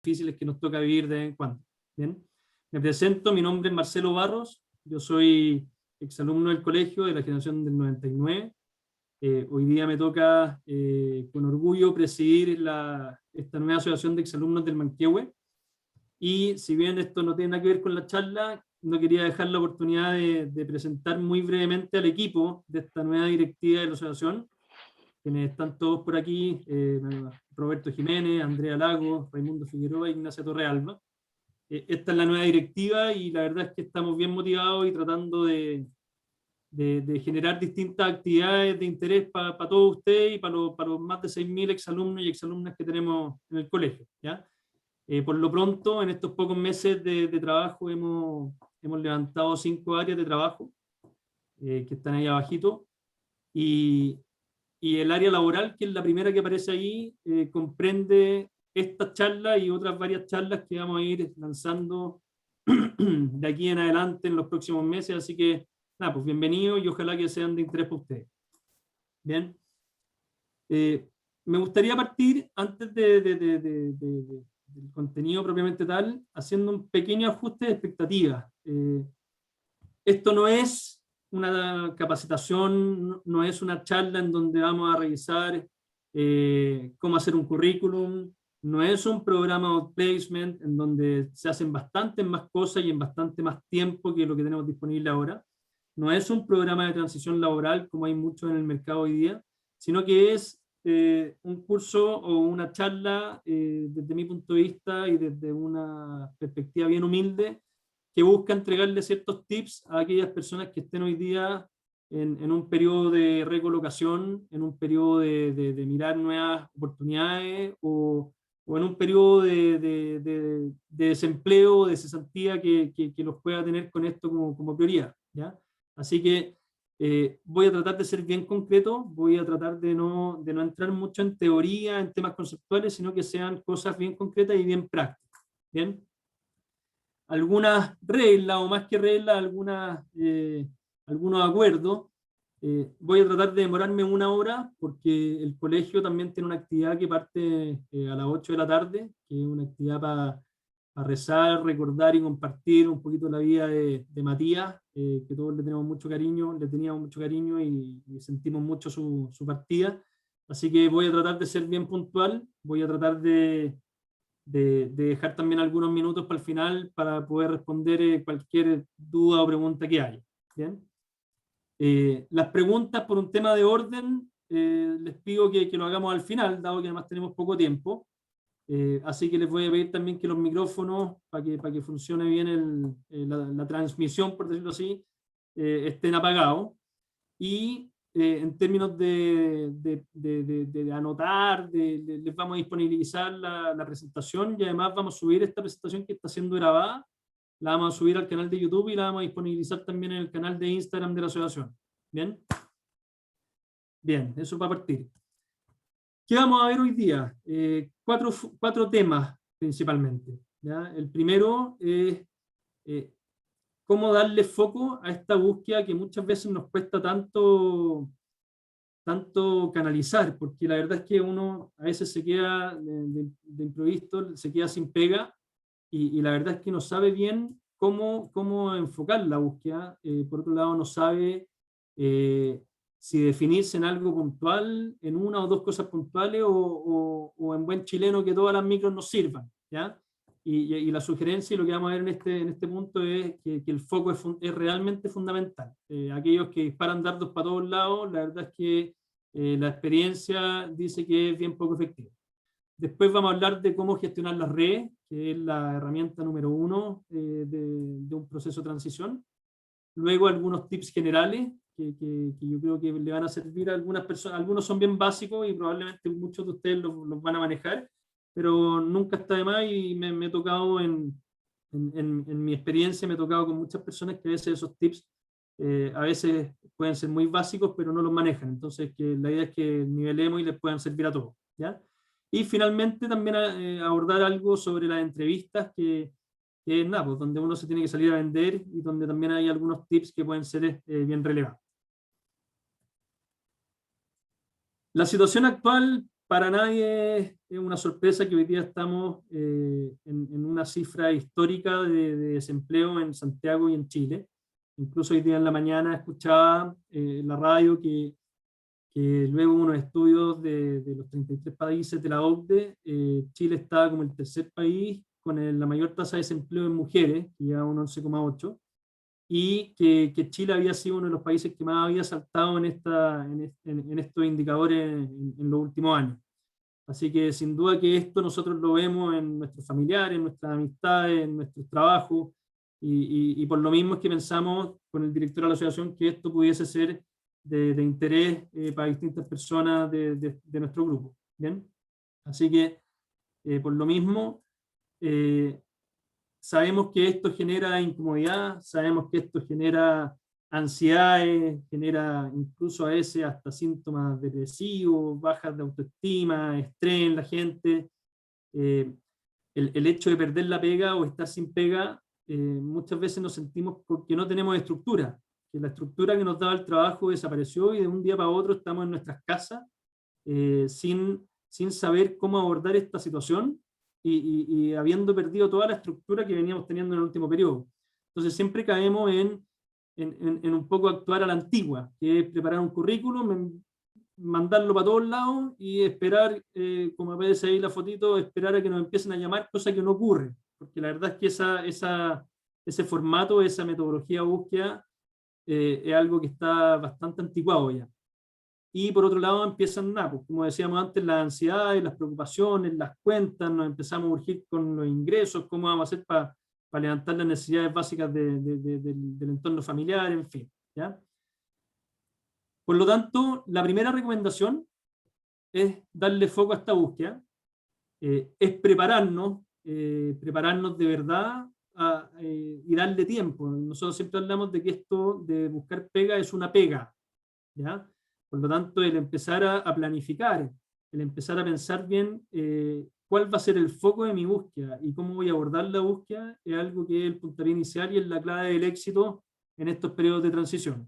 difíciles que nos toca vivir de vez en cuando. Bien, me presento, mi nombre es Marcelo Barros, yo soy exalumno del colegio de la generación del 99. Hoy día me toca con orgullo presidir esta nueva asociación de exalumnos del Manquehue, y si bien esto no tiene nada que ver con la charla, no quería dejar la oportunidad de presentar muy brevemente al equipo de esta nueva directiva de la asociación, quienes están todos por aquí: Roberto Jiménez, Andrea Lagos, Raimundo Figueroa e Ignacia Torrealba. Esta es la nueva directiva y la verdad es que estamos bien motivados y tratando de generar distintas actividades de interés para todos ustedes y para los más de 6.000 exalumnos y exalumnas que tenemos en el colegio, ¿ya? Por lo pronto, en estos pocos meses de trabajo hemos levantado 5 áreas de trabajo que están ahí abajito, y el área laboral, que es la primera que aparece ahí, comprende esta charla y otras varias charlas que vamos a ir lanzando de aquí en adelante en los próximos meses, así que nada, pues bienvenidos y ojalá que sean de interés para ustedes. Bien. Me gustaría partir, antes del contenido propiamente tal, haciendo un pequeño ajuste de expectativas. Esto no es una capacitación, no es una charla en donde vamos a revisar cómo hacer un currículum, no es un programa de outplacement en donde se hacen bastantes más cosas y en bastante más tiempo que lo que tenemos disponible ahora. No es un programa de transición laboral como hay mucho en el mercado hoy día, sino que es un curso o una charla, desde mi punto de vista y desde una perspectiva bien humilde, que busca entregarle ciertos tips a aquellas personas que estén hoy día en un periodo de recolocación, en un periodo de mirar nuevas oportunidades, o en un periodo de desempleo o de cesantía que los pueda tener con esto como prioridad, ¿ya? Así que voy a tratar de ser bien concreto, voy a tratar de no entrar mucho en teoría, en temas conceptuales, sino que sean cosas bien concretas y bien prácticas, ¿bien? Algunas reglas, o más que reglas, algunos acuerdos. Voy a tratar de demorarme 1 hora, porque el colegio también tiene una actividad que parte a las 8 de la tarde, que es una actividad para rezar, recordar y compartir un poquito la vida de Matías, que todos le tenemos mucho cariño, le teníamos mucho cariño y sentimos mucho su partida. Así que voy a tratar de ser bien puntual, voy a tratar de dejar también algunos minutos para el final para poder responder cualquier duda o pregunta que haya. ¿Bien? Las preguntas, por un tema de orden, les pido que lo hagamos al final, dado que además tenemos poco tiempo. Así que les voy a pedir también que los micrófonos, para que funcione bien la transmisión, por decirlo así, estén apagados. Y en términos de anotar, les vamos a disponibilizar la presentación, y además vamos a subir esta presentación que está siendo grabada, la vamos a subir al canal de YouTube y la vamos a disponibilizar también en el canal de Instagram de la asociación. ¿Bien? Bien, eso para partir. ¿Qué vamos a ver hoy día? Cuatro temas principalmente, ¿ya? El primero es cómo darle foco a esta búsqueda que muchas veces nos cuesta tanto canalizar, porque la verdad es que uno a veces se queda de improviso, se queda sin pega, y la verdad es que no sabe bien cómo enfocar la búsqueda. Por otro lado, no sabe si definirse en algo puntual, en una o dos cosas puntuales, o en buen chileno que todas las micros nos sirvan, ¿ya? Y la sugerencia, y lo que vamos a ver en este punto, es que el foco es realmente fundamental. Aquellos que disparan dardos para todos lados, la verdad es que la experiencia dice que es bien poco efectivo. Después vamos a hablar de cómo gestionar las redes, que es la herramienta número 1 de un proceso de transición. Luego algunos tips generales que yo creo que le van a servir a algunas personas. Algunos son bien básicos y probablemente muchos de ustedes los van a manejar, pero nunca está de más, y me he tocado en mi experiencia, me he tocado con muchas personas que a veces esos tips a veces pueden ser muy básicos, pero no los manejan. Entonces la idea es que nivelemos y les puedan servir a todos, ¿ya? Y finalmente también abordar algo sobre las entrevistas, que es nada, pues, donde uno se tiene que salir a vender, y donde también hay algunos tips que pueden ser bien relevantes. La situación actual para nadie es una sorpresa que hoy día estamos en una cifra histórica de desempleo en Santiago y en Chile. Incluso hoy día en la mañana escuchaba en la radio que luego de unos estudios de los 33 países de la OCDE, Chile estaba como el tercer país con la mayor tasa de desempleo en mujeres, que lleva un 11,8, y que Chile había sido uno de los países que más había saltado en estos indicadores en los últimos años. Así que sin duda que esto nosotros lo vemos en nuestros familiares, en nuestras amistades, en nuestros trabajos, y por lo mismo es que pensamos con el director de la asociación que esto pudiese ser de interés para distintas personas de nuestro grupo. ¿Bien? Así que por lo mismo sabemos que esto genera incomodidad, sabemos que esto genera ansiedades, genera incluso a veces hasta síntomas depresivos, bajas de autoestima, estrés en la gente. Eh, el hecho de perder la pega o estar sin pega, muchas veces nos sentimos porque no tenemos estructura, que la estructura que nos daba el trabajo desapareció y de un día para otro estamos en nuestras casas sin saber cómo abordar esta situación y habiendo perdido toda la estructura que veníamos teniendo en el último periodo. Entonces siempre caemos en un poco actuar a la antigua, que es preparar un currículum, mandarlo para todos lados y esperar, como aparece ahí la fotito, esperar a que nos empiecen a llamar, cosa que no ocurre, porque la verdad es que ese formato, esa metodología de búsqueda es algo que está bastante anticuado ya. Y por otro lado empiezan, pues, como decíamos antes, las ansiedades, las preocupaciones, las cuentas, nos empezamos a urgir con los ingresos, cómo vamos a hacer para levantar las necesidades básicas del entorno familiar, en fin. ¿Ya? Por lo tanto, la primera recomendación es darle foco a esta búsqueda, es prepararnos de verdad y darle tiempo. Nosotros siempre hablamos de que esto de buscar pega es una pega, ¿ya? Por lo tanto, el empezar a planificar, el empezar a pensar bien cuál va a ser el foco de mi búsqueda y cómo voy a abordar la búsqueda es algo que es el puntapié inicial y es la clave del éxito en estos periodos de transición.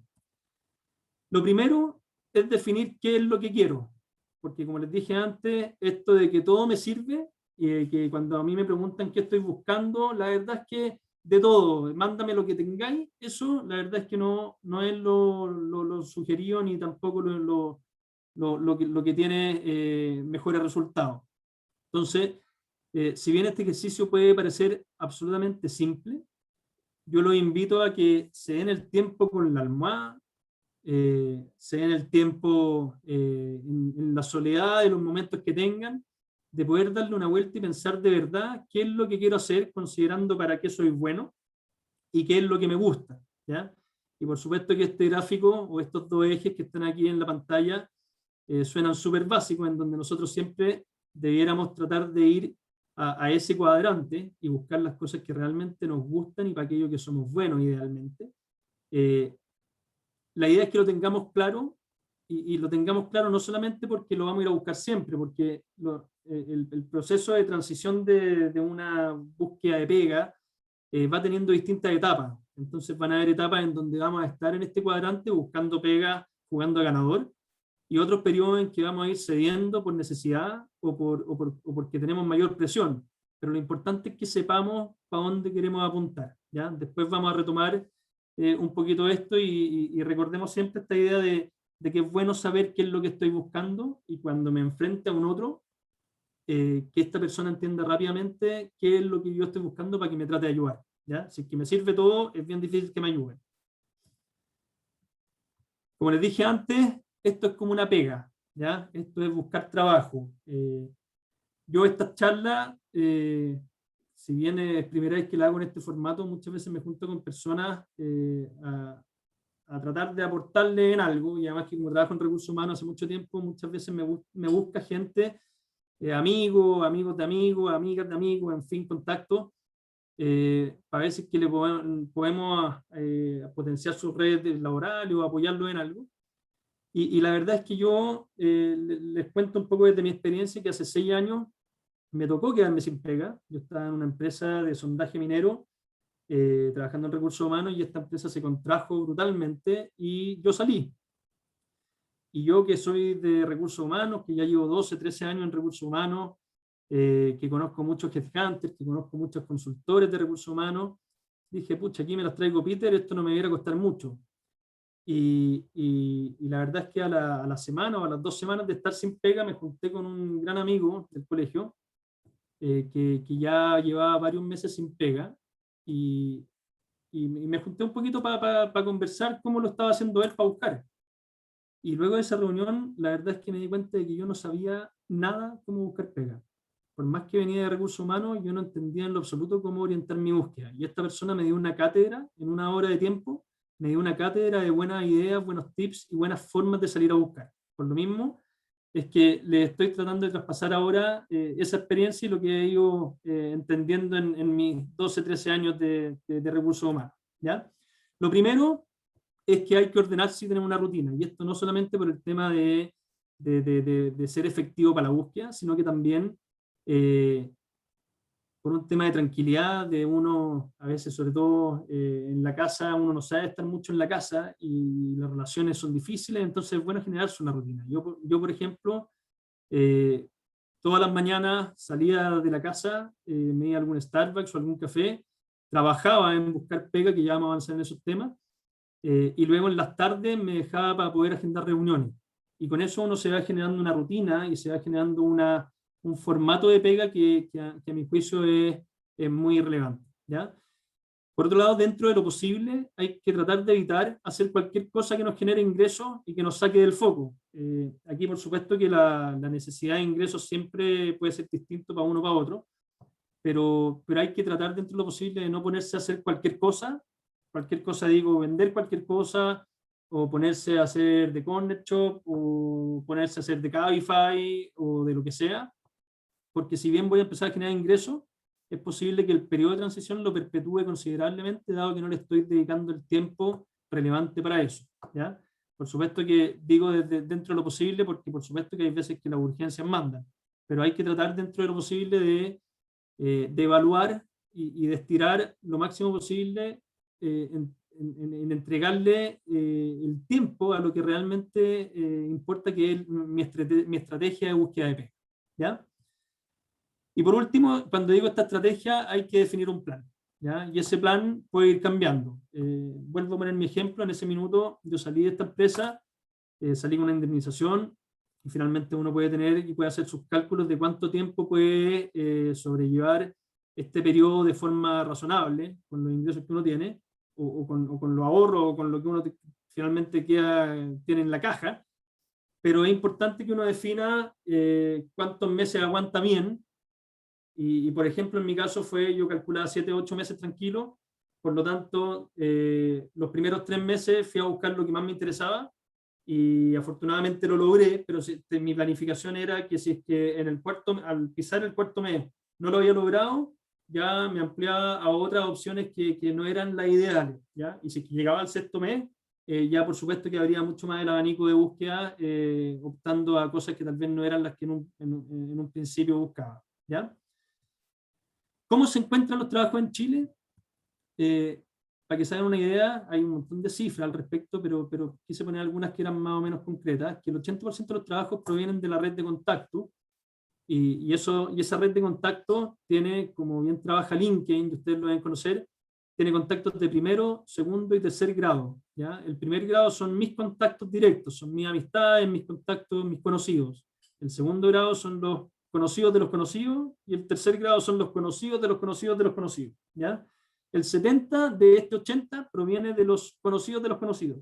Lo primero es definir qué es lo que quiero, porque como les dije antes, esto de que todo me sirve, y que cuando a mí me preguntan qué estoy buscando, la verdad es que de todo, mándame lo que tengáis, eso la verdad es que no es lo sugerido ni tampoco lo que tiene mejores resultados. Entonces, si bien este ejercicio puede parecer absolutamente simple, yo los invito a que se den el tiempo con la almohada, se den el tiempo en la soledad de los momentos que tengan, de poder darle una vuelta y pensar de verdad qué es lo que quiero hacer, considerando para qué soy bueno y qué es lo que me gusta, ¿ya? Y por supuesto que este gráfico o estos dos ejes que están aquí en la pantalla suenan súper básicos, en donde nosotros siempre debiéramos tratar de ir a ese cuadrante y buscar las cosas que realmente nos gustan y para aquello que somos buenos idealmente. La idea es que lo tengamos claro y lo tengamos claro no solamente porque lo vamos a ir a buscar siempre, porque el proceso de transición de una búsqueda de pega va teniendo distintas etapas. Entonces van a haber etapas en donde vamos a estar en este cuadrante buscando pega, jugando a ganador, y otros periodos en que vamos a ir cediendo por necesidad o porque tenemos mayor presión. Pero lo importante es que sepamos para dónde queremos apuntar. ¿Ya? Después vamos a retomar un poquito esto y recordemos siempre esta idea de que es bueno saber qué es lo que estoy buscando y cuando me enfrente a un otro, que esta persona entienda rápidamente qué es lo que yo estoy buscando para que me trate de ayudar. ¿Ya? Si es que me sirve todo, es bien difícil que me ayuden. Como les dije antes, esto es como una pega, ¿ya? Esto es buscar trabajo. Yo esta charla, si bien es primera vez que la hago en este formato, muchas veces me junto con personas a tratar de aportarle en algo, y además que como trabajo en recursos humanos hace mucho tiempo, muchas veces me busca gente, amigos, amigos de amigos, amigas de amigos, en fin, contactos, para ver si es que le podemos potenciar sus redes laborales o apoyarlo en algo. Y la verdad es que yo les cuento un poco desde mi experiencia que hace 6 años me tocó quedarme sin pega. Yo estaba en una empresa de sondaje minero trabajando en recursos humanos y esta empresa se contrajo brutalmente y yo salí. y yo que soy de recursos humanos, que ya llevo 12, 13 años en recursos humanos, que conozco muchos headhunters, que conozco muchos consultores de recursos humanos, dije, pucha, aquí me las traigo Peter, esto no me viene a costar mucho. Y la verdad es que a la semana o a las 2 semanas de estar sin pega, me junté con un gran amigo del colegio, que ya llevaba varios meses sin pega, y, y me junté un poquito para conversar cómo lo estaba haciendo él para buscar. Y luego de esa reunión, la verdad es que me di cuenta de que yo no sabía nada cómo buscar pega. Por más que venía de recursos humanos, yo no entendía en lo absoluto cómo orientar mi búsqueda. Y esta persona me dio una cátedra en una hora de tiempo, me dio una cátedra de buenas ideas, buenos tips y buenas formas de salir a buscar. Por lo mismo, es que le estoy tratando de traspasar ahora esa experiencia y lo que he ido entendiendo en mis 12, 13 años de recursos humanos. ¿Ya? Lo primero es que hay que ordenarse y tener una rutina. Y esto no solamente por el tema de ser efectivo para la búsqueda, sino que también eh, por un tema de tranquilidad de uno, a veces sobre todo en la casa, uno no sabe estar mucho en la casa y las relaciones son difíciles, entonces es bueno generarse una rutina. Yo por ejemplo, eh, todas las mañanas salía de la casa, me iba a algún Starbucks o algún café, trabajaba en buscar pega, que ya vamos a avanzar en esos temas, y luego en las tardes me dejaba para poder agendar reuniones. Y con eso uno se va generando una rutina y se va generando un formato de pega que a mi juicio es muy relevante. ¿Ya? Por otro lado, dentro de lo posible, hay que tratar de evitar hacer cualquier cosa que nos genere ingresos y que nos saque del foco. Aquí, por supuesto, que la necesidad de ingresos siempre puede ser distinto para uno o para otro, pero hay que tratar dentro de lo posible de no ponerse a hacer cualquier cosa digo, vender cualquier cosa, o ponerse a hacer de corner shop, o ponerse a hacer de Cabify, o de lo que sea, porque si bien voy a empezar a generar ingresos, es posible que el periodo de transición lo perpetúe considerablemente, dado que no le estoy dedicando el tiempo relevante para eso. ¿Ya? Por supuesto que digo desde dentro de lo posible, porque por supuesto que hay veces que las urgencias mandan, pero hay que tratar dentro de lo posible de evaluar de estirar lo máximo posible en entregarle el tiempo a lo que realmente importa, que es mi estrategia de búsqueda de pega. ¿Ya? Y por último, cuando digo esta estrategia, hay que definir un plan. ¿Ya? Y ese plan puede ir cambiando. Vuelvo a poner mi ejemplo. En ese minuto yo salí de esta empresa, salí con una indemnización, y finalmente uno puede tener y puede hacer sus cálculos de cuánto tiempo puede sobrellevar este periodo de forma razonable con los ingresos que uno tiene, o con los ahorros, o con lo que uno finalmente tiene en la caja. Pero es importante que uno defina cuántos meses aguanta bien. Por ejemplo, en mi caso yo calculaba 7 o 8 meses tranquilo, por lo tanto, los primeros 3 meses fui a buscar lo que más me interesaba, y afortunadamente lo logré, pero mi planificación era que si es que al pisar el cuarto mes no lo había logrado, ya me ampliaba a otras opciones que no eran las ideales, ¿ya? Y si es que llegaba al sexto mes, ya por supuesto que habría mucho más el abanico de búsqueda, optando a cosas que tal vez no eran las que en un principio buscaba, ¿ya? ¿Cómo se encuentran los trabajos en Chile? Para que se hagan una idea, hay un montón de cifras al respecto, pero quise poner algunas que eran más o menos concretas, que el 80% de los trabajos provienen de la red de contacto, y esa red de contacto tiene, como bien trabaja LinkedIn, y ustedes lo deben conocer, tiene contactos de primero, segundo y tercer grado. ¿Ya? El primer grado son mis contactos directos, son mis amistades, mis contactos, mis conocidos. El segundo grado son los conocidos de los conocidos, y el tercer grado son los conocidos de los conocidos de los conocidos. ¿Ya? El 70 de este 80 proviene de los conocidos de los conocidos.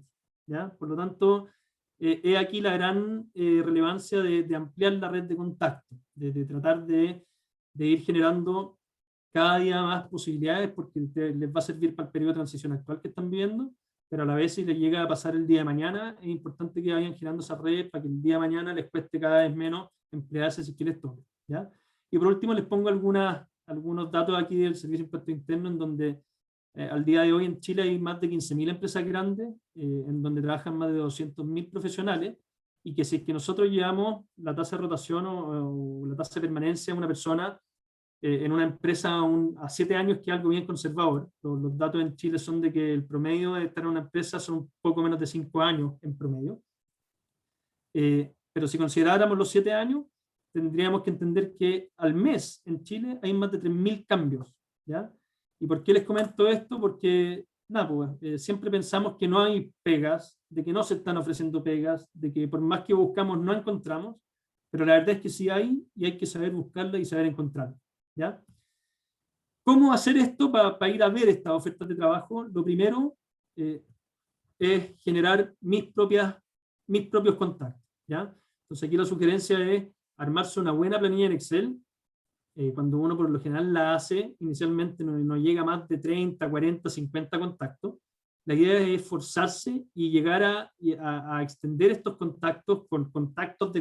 ¿Ya? Por lo tanto, he aquí la gran relevancia de ampliar la red de contacto, de tratar de ir generando cada día más posibilidades, porque les va a servir para el periodo de transición actual que están viviendo, pero a la vez si les llega a pasar el día de mañana, es importante que vayan generando esa red para que el día de mañana les cueste cada vez menos emplearse si les toque. ¿Ya? Y por último les pongo algunos datos aquí del Servicio de Impuesto Interno, en donde al día de hoy en Chile hay más de 15.000 empresas grandes, en donde trabajan más de 200.000 profesionales, y que si es que nosotros llevamos la tasa de rotación o la tasa de permanencia de una persona en una empresa a 7 años, que es algo bien conservador. Los datos en Chile son de que el promedio de estar en una empresa son un poco menos de 5 años en promedio. pero si consideráramos los 7 años, tendríamos que entender que al mes en Chile hay más de 3.000 cambios, ¿ya? ¿Y por qué les comento esto? Porque, nada, pues, siempre pensamos que no hay pegas, de que no se están ofreciendo pegas, de que por más que buscamos no encontramos, pero la verdad es que sí hay, y hay que saber buscarla y saber encontrarla, ¿ya? ¿Cómo hacer esto para ir a ver estas ofertas de trabajo? Lo primero es generar mis propios contactos, ¿ya? Entonces aquí la sugerencia es armarse una buena planilla en Excel. Cuando uno por lo general la hace, inicialmente no llega a más de 30, 40, 50 contactos. La idea es esforzarse y llegar a extender estos contactos con contactos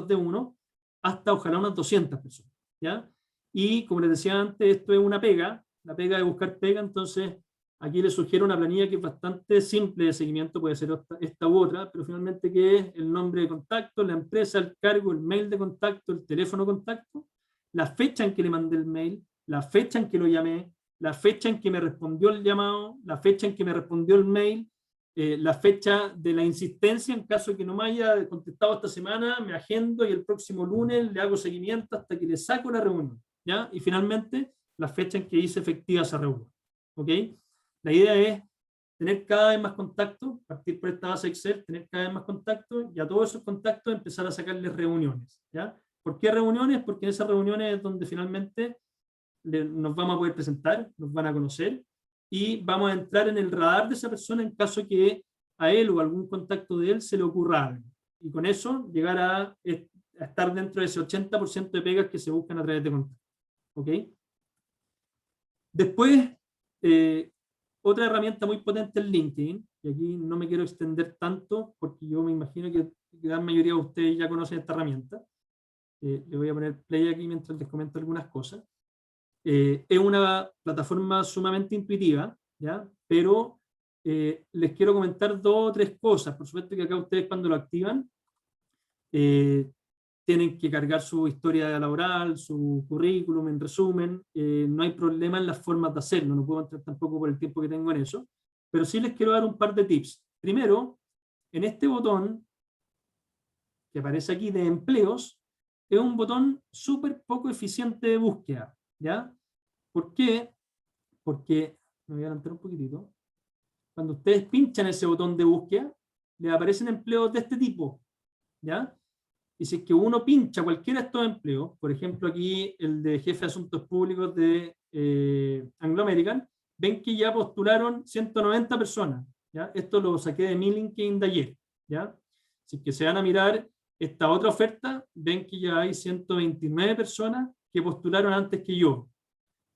de uno hasta ojalá unas 200 personas, ¿ya? Y como les decía antes, esto es una pega, la pega de buscar pega, entonces aquí les sugiero una planilla que es bastante simple de seguimiento, puede ser esta u otra, pero finalmente que es el nombre de contacto, la empresa, el cargo, el mail de contacto, el teléfono de contacto, la fecha en que le mandé el mail, la fecha en que lo llamé, la fecha en que me respondió el llamado, la fecha en que me respondió el mail, la fecha de la insistencia en caso de que no me haya contestado esta semana, me agendo y el próximo lunes le hago seguimiento hasta que le saco la reunión, ¿ya? Y finalmente la fecha en que hice efectiva esa reunión, ¿ok? La idea es tener cada vez más contactos, partir por esta base Excel, tener cada vez más contactos y a todos esos contactos empezar a sacarles reuniones, ¿ya? ¿Por qué reuniones? Porque en esas reuniones es donde finalmente nos vamos a poder presentar, nos van a conocer y vamos a entrar en el radar de esa persona en caso que a él o a algún contacto de él se le ocurra algo. Y con eso llegar a estar dentro de ese 80% de pegas que se buscan a través de contacto. ¿Ok? Después, otra herramienta muy potente es LinkedIn, y aquí no me quiero extender tanto porque yo me imagino que la gran mayoría de ustedes ya conocen esta herramienta. Le voy a poner play aquí mientras les comento algunas cosas. Es una plataforma sumamente intuitiva, ¿ya? Pero les quiero comentar 2 o 3 cosas. Por supuesto que acá ustedes cuando lo activan tienen que cargar su historia laboral, su currículum, en resumen. No hay problema en las formas de hacerlo, no puedo entrar tampoco por el tiempo que tengo en eso, pero sí les quiero dar un par de tips. Primero, en este botón que aparece aquí de empleos, es un botón súper poco eficiente de búsqueda, ¿ya? ¿Por qué? Porque, me voy a adelantar un poquitito, cuando ustedes pinchan ese botón de búsqueda, les aparecen empleos de este tipo, ¿ya? Y si es que uno pincha cualquiera de estos empleos, por ejemplo aquí el de jefe de asuntos públicos de Anglo American, ven que ya postularon 190 personas, ¿ya? Esto lo saqué de mi LinkedIn de ayer, ¿ya? Si es que se van a mirar esta otra oferta, ven que ya hay 129 personas que postularon antes que yo.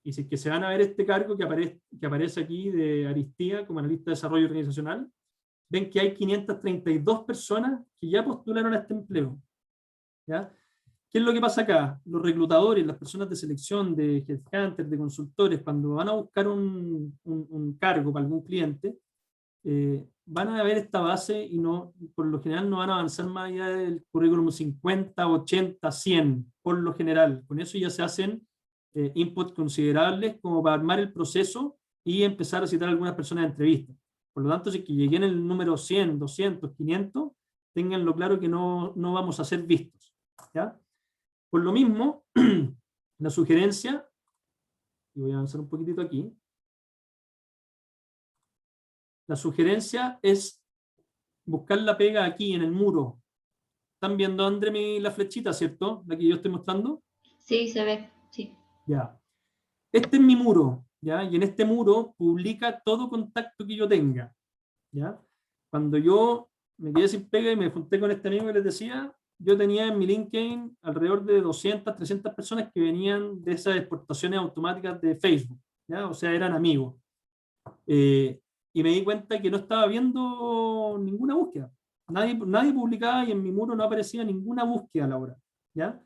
Y si es que se van a ver este cargo que aparece aquí de Aristía como analista de desarrollo organizacional, ven que hay 532 personas que ya postularon a este empleo, ¿ya? ¿Qué es lo que pasa acá? Los reclutadores, las personas de selección, de headhunters, de consultores, cuando van a buscar un cargo para algún cliente, van a ver esta base y no, por lo general no van a avanzar más allá del currículum 50, 80, 100, por lo general. Con eso ya se hacen inputs considerables como para armar el proceso y empezar a citar a algunas personas de entrevista. Por lo tanto, si que lleguen el número 100, 200, 500, tenganlo claro que no vamos a ser vistos, ¿ya? Por lo mismo, la sugerencia, y voy a avanzar un poquitito aquí, la sugerencia es buscar la pega aquí en el muro. ¿Están viendo, André, la flechita, cierto? La que yo estoy mostrando. Sí, se ve, sí. Ya. Este es mi muro, ¿ya? Y en este muro publica todo contacto que yo tenga, ¿ya? Cuando yo me quedé sin pega y me junté con este amigo que les decía, yo tenía en mi LinkedIn alrededor de 200, 300 personas que venían de esas exportaciones automáticas de Facebook, ¿ya? O sea, eran amigos. Y me di cuenta que no estaba viendo ninguna búsqueda. Nadie publicaba y en mi muro no aparecía ninguna búsqueda a la hora, ¿ya?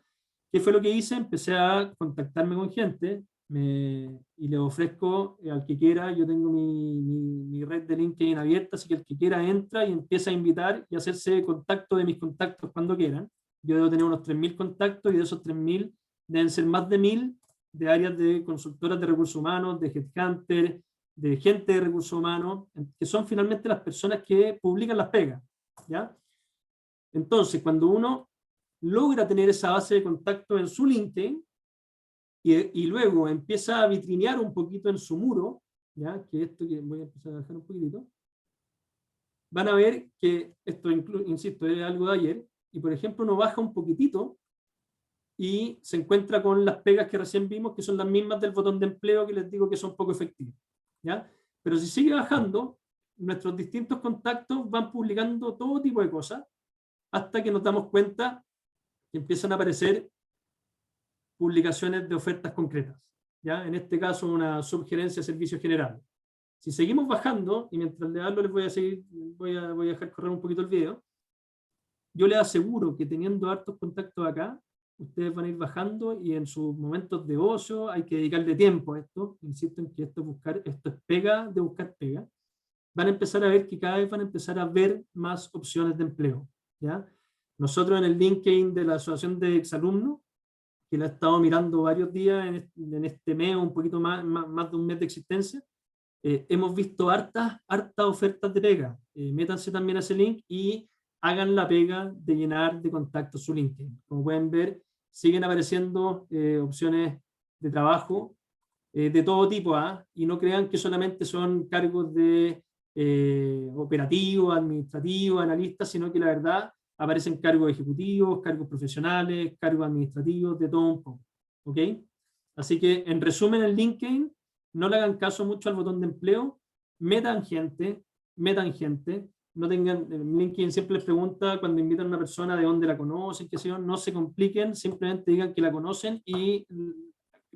¿Qué fue lo que hice? Empecé a contactarme con gente y le ofrezco al que quiera, yo tengo mi red de LinkedIn abierta, así que el que quiera entra y empieza a invitar y hacerse contacto de mis contactos cuando quieran. Yo debo tener unos 3.000 contactos y de esos 3.000 deben ser más de 1.000 de áreas de consultoras de recursos humanos, de headhunter, de gente de recursos humanos, que son finalmente las personas que publican las pegas, ¿ya? Entonces, cuando uno logra tener esa base de contacto en su LinkedIn y luego empieza a vitrinear un poquito en su muro, ¿ya? Que esto que voy a empezar a bajar un poquitito, van a ver que esto, insisto, es algo de ayer, y por ejemplo uno baja un poquitito y se encuentra con las pegas que recién vimos, que son las mismas del botón de empleo que les digo que son poco efectivas, ¿ya? Pero si sigue bajando, nuestros distintos contactos van publicando todo tipo de cosas, hasta que nos damos cuenta que empiezan a aparecer publicaciones de ofertas concretas, ¿ya? En este caso una subgerencia de servicios generales. Si seguimos bajando, y mientras le hablo les voy a seguir, voy a dejar correr un poquito el video, yo les aseguro que teniendo hartos contactos acá, ustedes van a ir bajando y en sus momentos de ocio hay que dedicarle tiempo a esto. Insisto en que esto es pega de buscar pega. Van a empezar a ver que cada vez van a empezar a ver más opciones de empleo, ¿ya? Nosotros en el LinkedIn de la Asociación de Exalumnos, que la he estado mirando varios días en este mes, un poquito más de un mes de existencia, hemos visto hartas ofertas de pega. Métanse también a ese link y hagan la pega de llenar de contactos su LinkedIn. Como pueden ver, siguen apareciendo opciones de trabajo de todo tipo, ¿ah? Y no crean que solamente son cargos de operativo, administrativo, analistas, sino que la verdad aparecen cargos ejecutivos, cargos profesionales, cargos administrativos, de todo un poco. ¿Ok? Así que, en resumen, en LinkedIn, no le hagan caso mucho al botón de empleo, metan gente, no tengan, LinkedIn siempre les pregunta cuando invitan a una persona de dónde la conocen, qué sé yo, no se compliquen, simplemente digan que la conocen y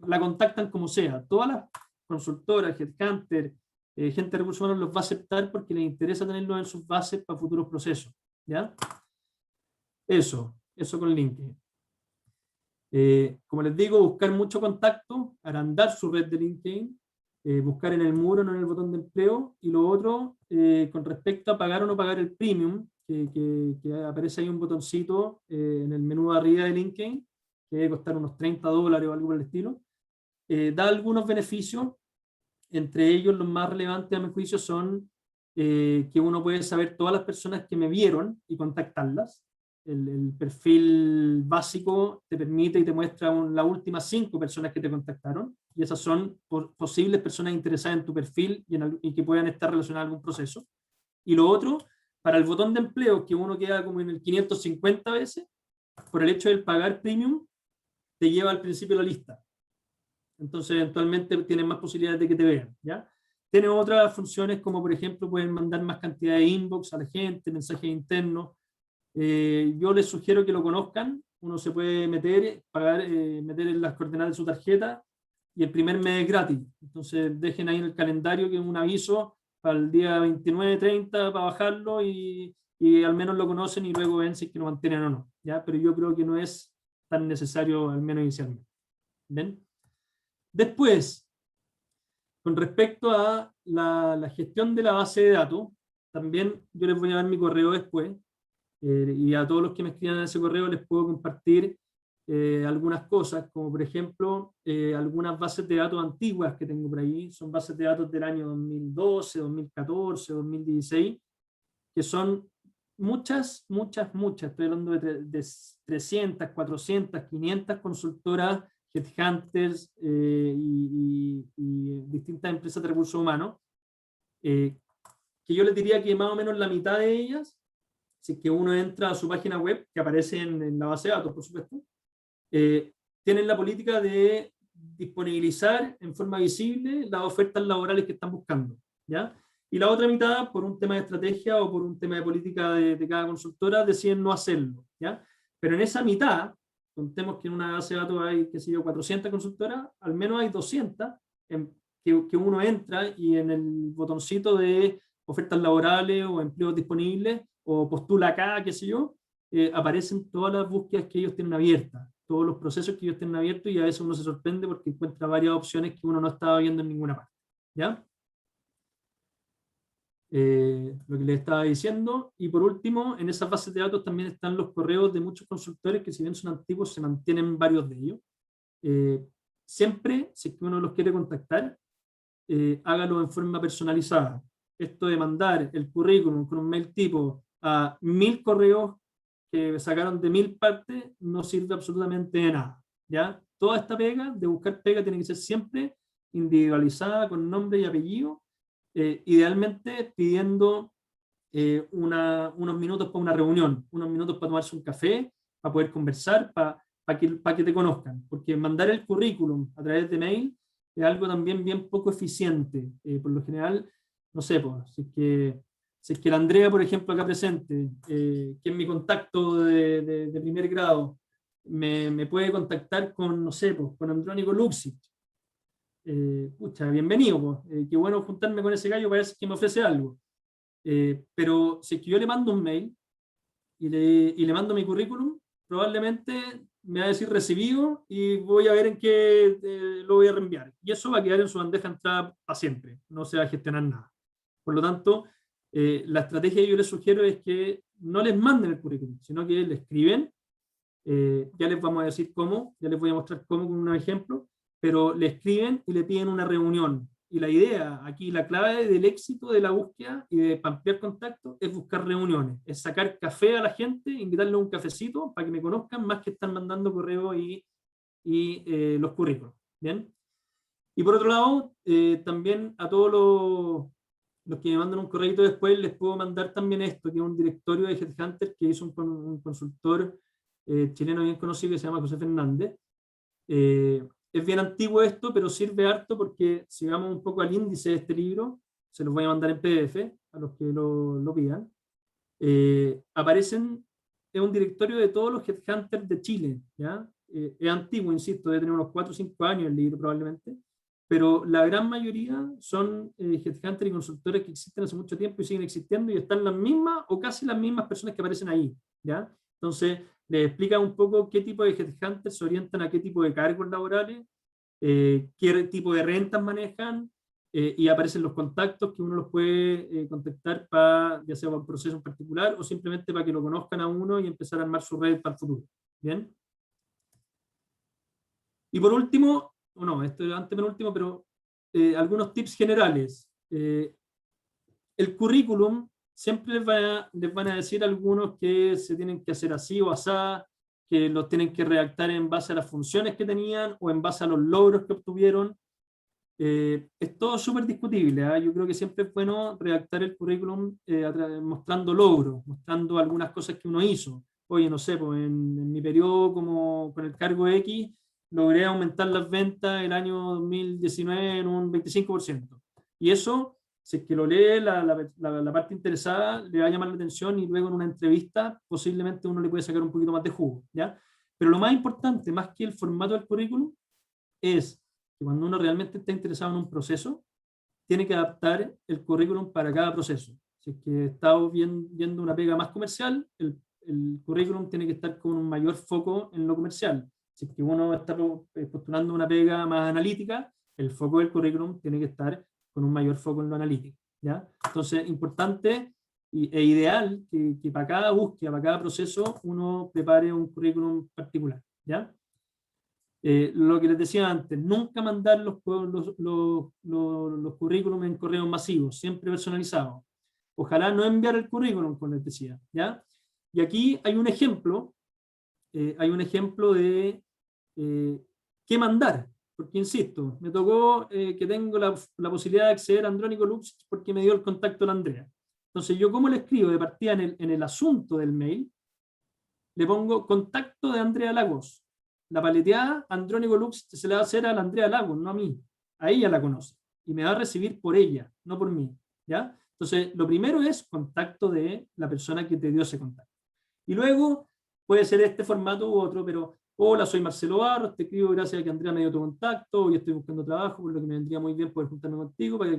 la contactan como sea. Todas las consultoras, headhunter, gente de recursos humanos los va a aceptar porque les interesa tenerlos en sus bases para futuros procesos, ¿ya? Eso con LinkedIn. Como les digo, buscar mucho contacto, agrandar su red de LinkedIn, buscar en el muro, no en el botón de empleo, y lo otro, con respecto a pagar o no pagar el premium, que aparece ahí un botoncito en el menú de arriba de LinkedIn, que debe costar unos $30 o algo por el estilo, da algunos beneficios, entre ellos los más relevantes a mi juicio son que uno puede saber todas las personas que me vieron y contactarlas. El perfil básico te permite y te muestra las últimas 5 personas que te contactaron, y esas son posibles personas interesadas en tu perfil y que puedan estar relacionadas a algún proceso. Y lo otro, para el botón de empleo, que uno queda como en el 550 veces, por el hecho de pagar premium, te lleva al principio de la lista. Entonces, eventualmente tienen más posibilidades de que te vean, ¿ya? Tienen otras funciones como, por ejemplo, pueden mandar más cantidad de inbox a la gente, mensajes internos. Yo les sugiero que lo conozcan. Uno se puede meter, meter en las coordenadas de su tarjeta y el primer mes es gratis. Entonces, dejen ahí en el calendario que es un aviso para el día 29-30 para bajarlo y al menos lo conocen y luego ven si es que lo mantienen o no, ¿ya? Pero yo creo que no es tan necesario, al menos inicialmente. ¿Ven? Después, con respecto a la gestión de la base de datos, también yo les voy a dar mi correo después, y a todos los que me escriban en ese correo les puedo compartir algunas cosas, como por ejemplo algunas bases de datos antiguas que tengo por ahí, son bases de datos del año 2012, 2014, 2016, que son muchas, estoy hablando de 300, 400, 500 consultoras, headhunters y distintas empresas de recursos humanos, que yo les diría que más o menos la mitad de ellas, si es que uno entra a su página web, que aparece en la base de datos, por supuesto, tienen la política de disponibilizar en forma visible las ofertas laborales que están buscando, ¿ya? Y la otra mitad, por un tema de estrategia o por un tema de política de cada consultora, deciden no hacerlo, ¿ya? Pero en esa mitad, contemos que en una base de datos hay, qué sé yo, 400 consultoras, al menos hay 200 que uno entra y en el botoncito de ofertas laborales o empleos disponibles o postula acá, qué sé yo, aparecen todas las búsquedas que ellos tienen abiertas, todos los procesos que ellos tienen abiertos, y a veces uno se sorprende porque encuentra varias opciones que uno no estaba viendo en ninguna parte, ¿ya? Lo que les estaba diciendo. Y por último, en esas bases de datos también están los correos de muchos consultores que, si bien son antiguos, se mantienen varios de ellos. Siempre, si es que uno los quiere contactar, hágalo en forma personalizada. Esto de mandar el currículum con un mail tipo a 1000 correos que sacaron de 1000 partes no sirve absolutamente de nada, ¿ya? Toda esta pega, de buscar pega, tiene que ser siempre individualizada, con nombre y apellido, idealmente pidiendo unos minutos para una reunión, unos minutos para tomarse un café, para poder conversar, para que te conozcan, porque mandar el currículum a través de mail es algo también bien poco eficiente. Por lo general, no sé, pues, si es que la Andrea, por ejemplo, acá presente, que es mi contacto de primer grado, me puede contactar con, no sé, pues, con Andrónico Luxic. Pucha, bienvenido, pues. Qué bueno juntarme con ese gallo para ver si me ofrece algo. Pero si es que yo le mando un mail y le mando mi currículum, probablemente me va a decir recibido y voy a ver en qué lo voy a reenviar. Y eso va a quedar en su bandeja de entrada para siempre, no se va a gestionar nada. Por lo tanto, la estrategia que yo les sugiero es que no les manden el currículum, sino que le escriben. Ya les vamos a decir cómo, ya les voy a mostrar cómo con un ejemplo, pero le escriben y le piden una reunión. Y la idea aquí, la clave del éxito de la búsqueda y de ampliar contacto es buscar reuniones, es sacar café a la gente, invitarle a un cafecito para que me conozcan más que están mandando correo y los currículos. ¿Bien? Y por otro lado, también a todos los que me mandan un correo después les puedo mandar también esto, que es un directorio de Headhunter que hizo un consultor chileno bien conocido que se llama José Fernández. Es bien antiguo esto, pero sirve harto porque si vamos un poco al índice de este libro, se los voy a mandar en PDF a los que lo pidan, aparecen, es un directorio de todos los headhunters de Chile, ¿ya? Es antiguo, insisto, debe tener unos 4 o 5 años el libro probablemente, pero la gran mayoría son headhunters y consultores que existen hace mucho tiempo y siguen existiendo y están las mismas o casi las mismas personas que aparecen ahí, ¿ya? Entonces, les explica un poco qué tipo de headhunters se orientan a qué tipo de cargos laborales, qué tipo de rentas manejan, y aparecen los contactos que uno los puede contactar para, ya sea para un proceso en particular o simplemente para que lo conozcan a uno y empezar a armar su red para el futuro. ¿Bien? Y por último, o no, esto es antepenúltimo, pero algunos tips generales. El currículum, siempre les van a decir algunos que se tienen que hacer así o asá, que los tienen que redactar en base a las funciones que tenían o en base a los logros que obtuvieron. Es todo súper discutible, ¿eh? Yo creo que siempre es bueno redactar el currículum mostrando logros, mostrando algunas cosas que uno hizo. Oye, no sé, pues en mi periodo como con el cargo X, logré aumentar las ventas el año 2019 en un 25%. Y eso, si es que lo lee la parte interesada, le va a llamar la atención y luego en una entrevista posiblemente uno le puede sacar un poquito más de jugo, ¿ya? Pero lo más importante, más que el formato del currículum, es que cuando uno realmente está interesado en un proceso, tiene que adaptar el currículum para cada proceso. Si es que está viendo una pega más comercial, el currículum tiene que estar con un mayor foco en lo comercial. Si es que uno está postulando una pega más analítica, el foco del currículum tiene que estar con un mayor foco en lo analítico, ¿ya? Entonces, importante e ideal que para cada búsqueda, para cada proceso, uno prepare un currículum particular, ¿ya? Lo que les decía antes, nunca mandar los currículums en correos masivos, siempre personalizados. Ojalá no enviar el currículum, como les decía, ¿ya? Y aquí hay un ejemplo de qué mandar, porque insisto, me tocó que tengo la posibilidad de acceder a Andrónico Lux porque me dio el contacto de la Andrea. Entonces, yo como le escribo de partida en el asunto del mail, le pongo contacto de Andrea Lagos. La paleteada Andrónico Lux se la va a hacer a la Andrea Lagos, no a mí. A ella la conoce. Y me va a recibir por ella, no por mí. ¿Ya? Entonces, lo primero es contacto de la persona que te dio ese contacto. Y luego puede ser este formato u otro, pero hola, soy Marcelo Barros, te escribo gracias a que Andrea me dio tu contacto, hoy estoy buscando trabajo, por lo que me vendría muy bien poder juntarme contigo para que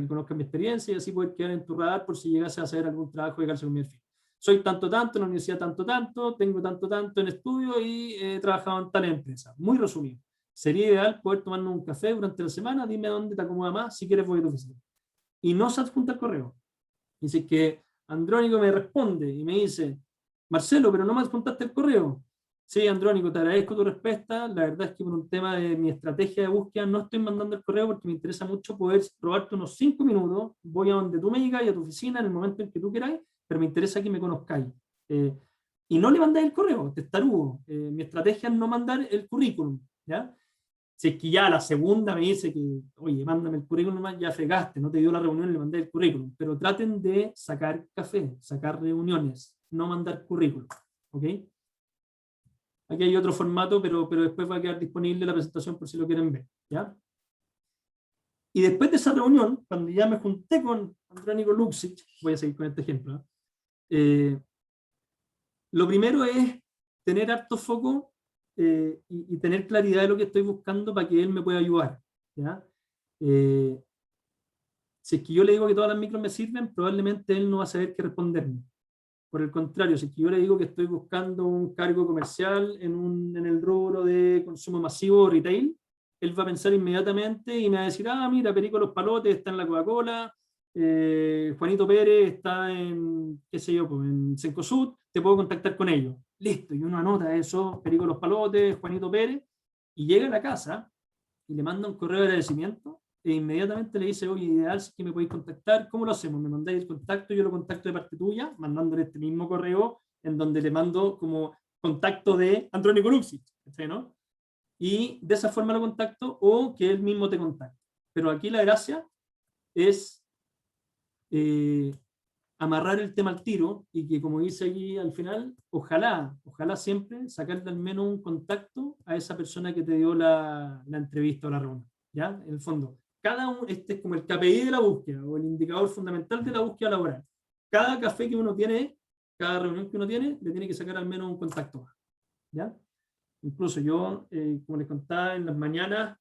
conozcan mi experiencia y así poder quedar en tu radar por si llegase a hacer algún trabajo de cárcel con mi perfil. Soy tanto, tanto, en la universidad tanto, tanto, tengo tanto, tanto en estudio y he trabajado en tal empresa. Muy resumido. Sería ideal poder tomarnos un café durante la semana, dime dónde te acomoda más, si quieres voy a tu oficina. Y no se adjunta el correo. Dice que Andrónico me responde y me dice, Marcelo, pero no me adjuntaste el correo. Sí, Andrónico, te agradezco tu respuesta. La verdad es que por un tema de mi estrategia de búsqueda no estoy mandando el correo porque me interesa mucho poder robarte unos 5 minutos. Voy a donde tú me digas y a tu oficina en el momento en que tú queráis, pero me interesa que me conozcáis. y no le mandáis el correo, testarudo. Mi estrategia es no mandar el currículum, ¿ya? Si es que ya la segunda me dice que, oye, mándame el currículum nomás, ya fregaste, no te dio la reunión, le mandé el currículum. Pero traten de sacar café, sacar reuniones, no mandar currículum, ¿ok? Aquí hay otro formato, pero después va a quedar disponible la presentación por si lo quieren ver, ¿ya? Y después de esa reunión, cuando ya me junté con Andrónico Luksic, voy a seguir con este ejemplo, ¿no? Lo primero es tener harto foco y tener claridad de lo que estoy buscando para que él me pueda ayudar, ¿ya? Si es que yo le digo que todas las micros me sirven, probablemente él no va a saber qué responderme. Por el contrario, si es que yo le digo que estoy buscando un cargo comercial en el rubro de consumo masivo o retail, él va a pensar inmediatamente y me va a decir, ah, mira, Perico Los Palotes está en la Coca-Cola, Juanito Pérez está en, qué sé yo, pues, en Cencosud, te puedo contactar con ellos. Listo, y uno anota eso, Perico Los Palotes, Juanito Pérez, y llega a la casa y le manda un correo de agradecimiento e inmediatamente le dice, oye, ideal, si es que me podéis contactar, ¿cómo lo hacemos? Me mandáis el contacto, yo lo contacto de parte tuya, mandándole este mismo correo en donde le mando como contacto de Andrónico Luksic, ¿no? Y de esa forma lo contacto o que él mismo te contacte. Pero aquí la gracia es amarrar el tema al tiro y que, como dice aquí al final, ojalá siempre sacarle al menos un contacto a esa persona que te dio la entrevista o la reunión, ¿ya? En el fondo, este es como el KPI de la búsqueda o el indicador fundamental de la búsqueda laboral. Cada café que uno tiene, cada reunión que uno tiene, le tiene que sacar al menos un contacto más, ¿ya? Incluso yo, como les contaba, en las mañanas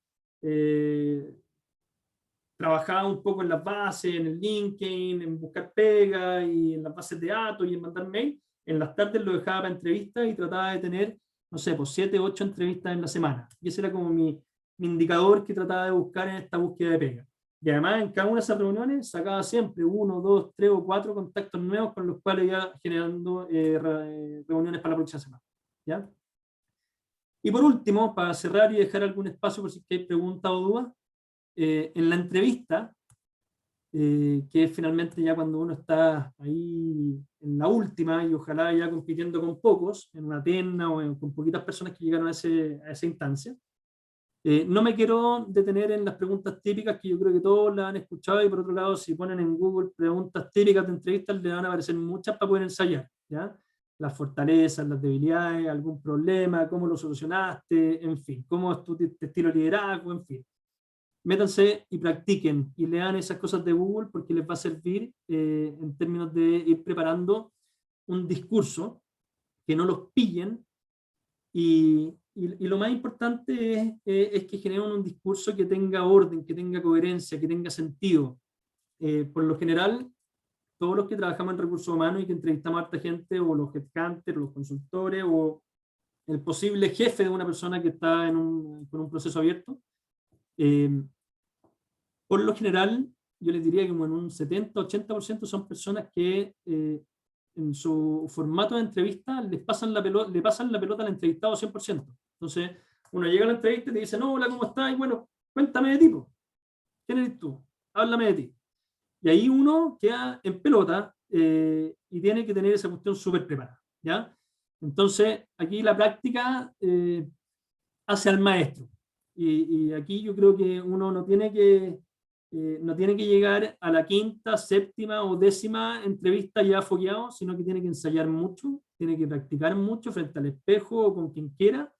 trabajaba un poco en las bases, en el LinkedIn, en buscar pega y en las bases de datos y en mandar mail. En las tardes lo dejaba para entrevistas y trataba de tener, no sé, pues 7, 8 entrevistas en la semana. Y ese era como mi indicador que trataba de buscar en esta búsqueda de pega. Y además en cada una de esas reuniones sacaba siempre 1, 2, 3 o 4 contactos nuevos con los cuales iba generando reuniones para la próxima semana, ¿ya? Y por último, para cerrar y dejar algún espacio por si hay preguntas o dudas, en la entrevista, que es finalmente ya cuando uno está ahí en la última y ojalá ya compitiendo con pocos, en una terna o con poquitas personas que llegaron a esa instancia, no me quiero detener en las preguntas típicas que yo creo que todos las han escuchado y por otro lado si ponen en Google preguntas típicas de entrevistas le van a aparecer muchas para poder ensayar, ¿ya? Las fortalezas, las debilidades, algún problema, cómo lo solucionaste, en fin, cómo es tu estilo de liderazgo, en fin. Métanse y practiquen y lean esas cosas de Google porque les va a servir en términos de ir preparando un discurso, que no los pillen y lo más importante es que generen un discurso que tenga orden, que tenga coherencia, que tenga sentido. Por lo general, todos los que trabajamos en recursos humanos y que entrevistamos a harta gente, o los headhunters, los consultores, o el posible jefe de una persona que está con un proceso abierto, por lo general, yo les diría que como en un 70-80% son personas que en su formato de entrevista le pasan la pelota al entrevistado 100%. Entonces, uno llega a la entrevista y te dice, no, hola, ¿cómo estás? Y bueno, cuéntame de ti, ¿quién eres tú? Háblame de ti. Y ahí uno queda en pelota y tiene que tener esa cuestión súper preparada, ¿ya? Entonces, aquí la práctica hace al maestro. Y aquí yo creo que uno no tiene que llegar a la quinta, séptima o décima entrevista ya fogueado, sino que tiene que ensayar mucho, tiene que practicar mucho frente al espejo o con quien quiera,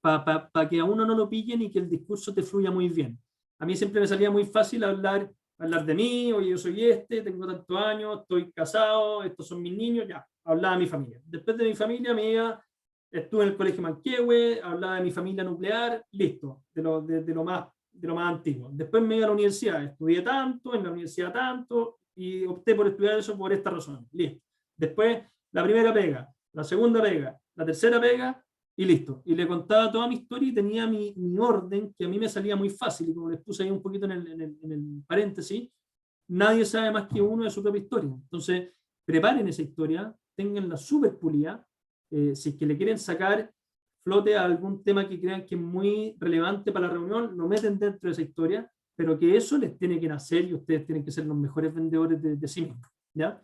para que a uno no lo pillen y que el discurso te fluya muy bien. A mí siempre me salía muy fácil hablar de mí, oye, yo soy tengo tantos años, estoy casado, estos son mis niños, ya, hablaba de mi familia. Después de mi familia estuve en el colegio Manquehue, hablaba de mi familia nuclear, listo, de lo más antiguo. Después me iba a la universidad, estudié tanto, en la universidad tanto, y opté por estudiar eso por esta razón, listo. Después, la primera pega, la segunda pega, la tercera pega, y listo. Y le contaba toda mi historia y tenía mi orden, que a mí me salía muy fácil, y como les puse ahí un poquito en el paréntesis, nadie sabe más que uno de su propia historia. Entonces, preparen esa historia, tenganla súper pulida, si es que le quieren sacar flote a algún tema que crean que es muy relevante para la reunión, lo meten dentro de esa historia, pero que eso les tiene que nacer y ustedes tienen que ser los mejores vendedores de sí mismos, ¿ya?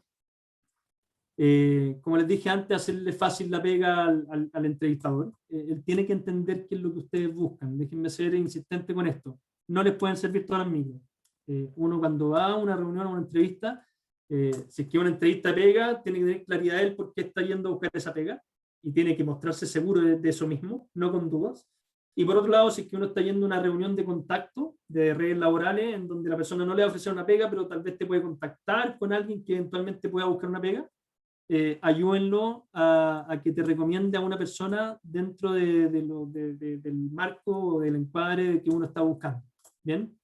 Como les dije antes, hacerle fácil la pega al entrevistador. Él tiene que entender qué es lo que ustedes buscan. Déjenme ser insistente con esto. No les pueden servir todas las micros. Uno cuando va a una reunión o una entrevista, si es que una entrevista pega, tiene que tener claridad de él por qué está yendo a buscar esa pega y tiene que mostrarse seguro de eso mismo, no con dudas. Y por otro lado, si es que uno está yendo a una reunión de contacto, de redes laborales, en donde la persona no le va a ofrecer una pega, pero tal vez te puede contactar con alguien que eventualmente pueda buscar una pega, ayúdenlo a que te recomiende a una persona dentro del marco o del encuadre que uno está buscando. ¿Bien?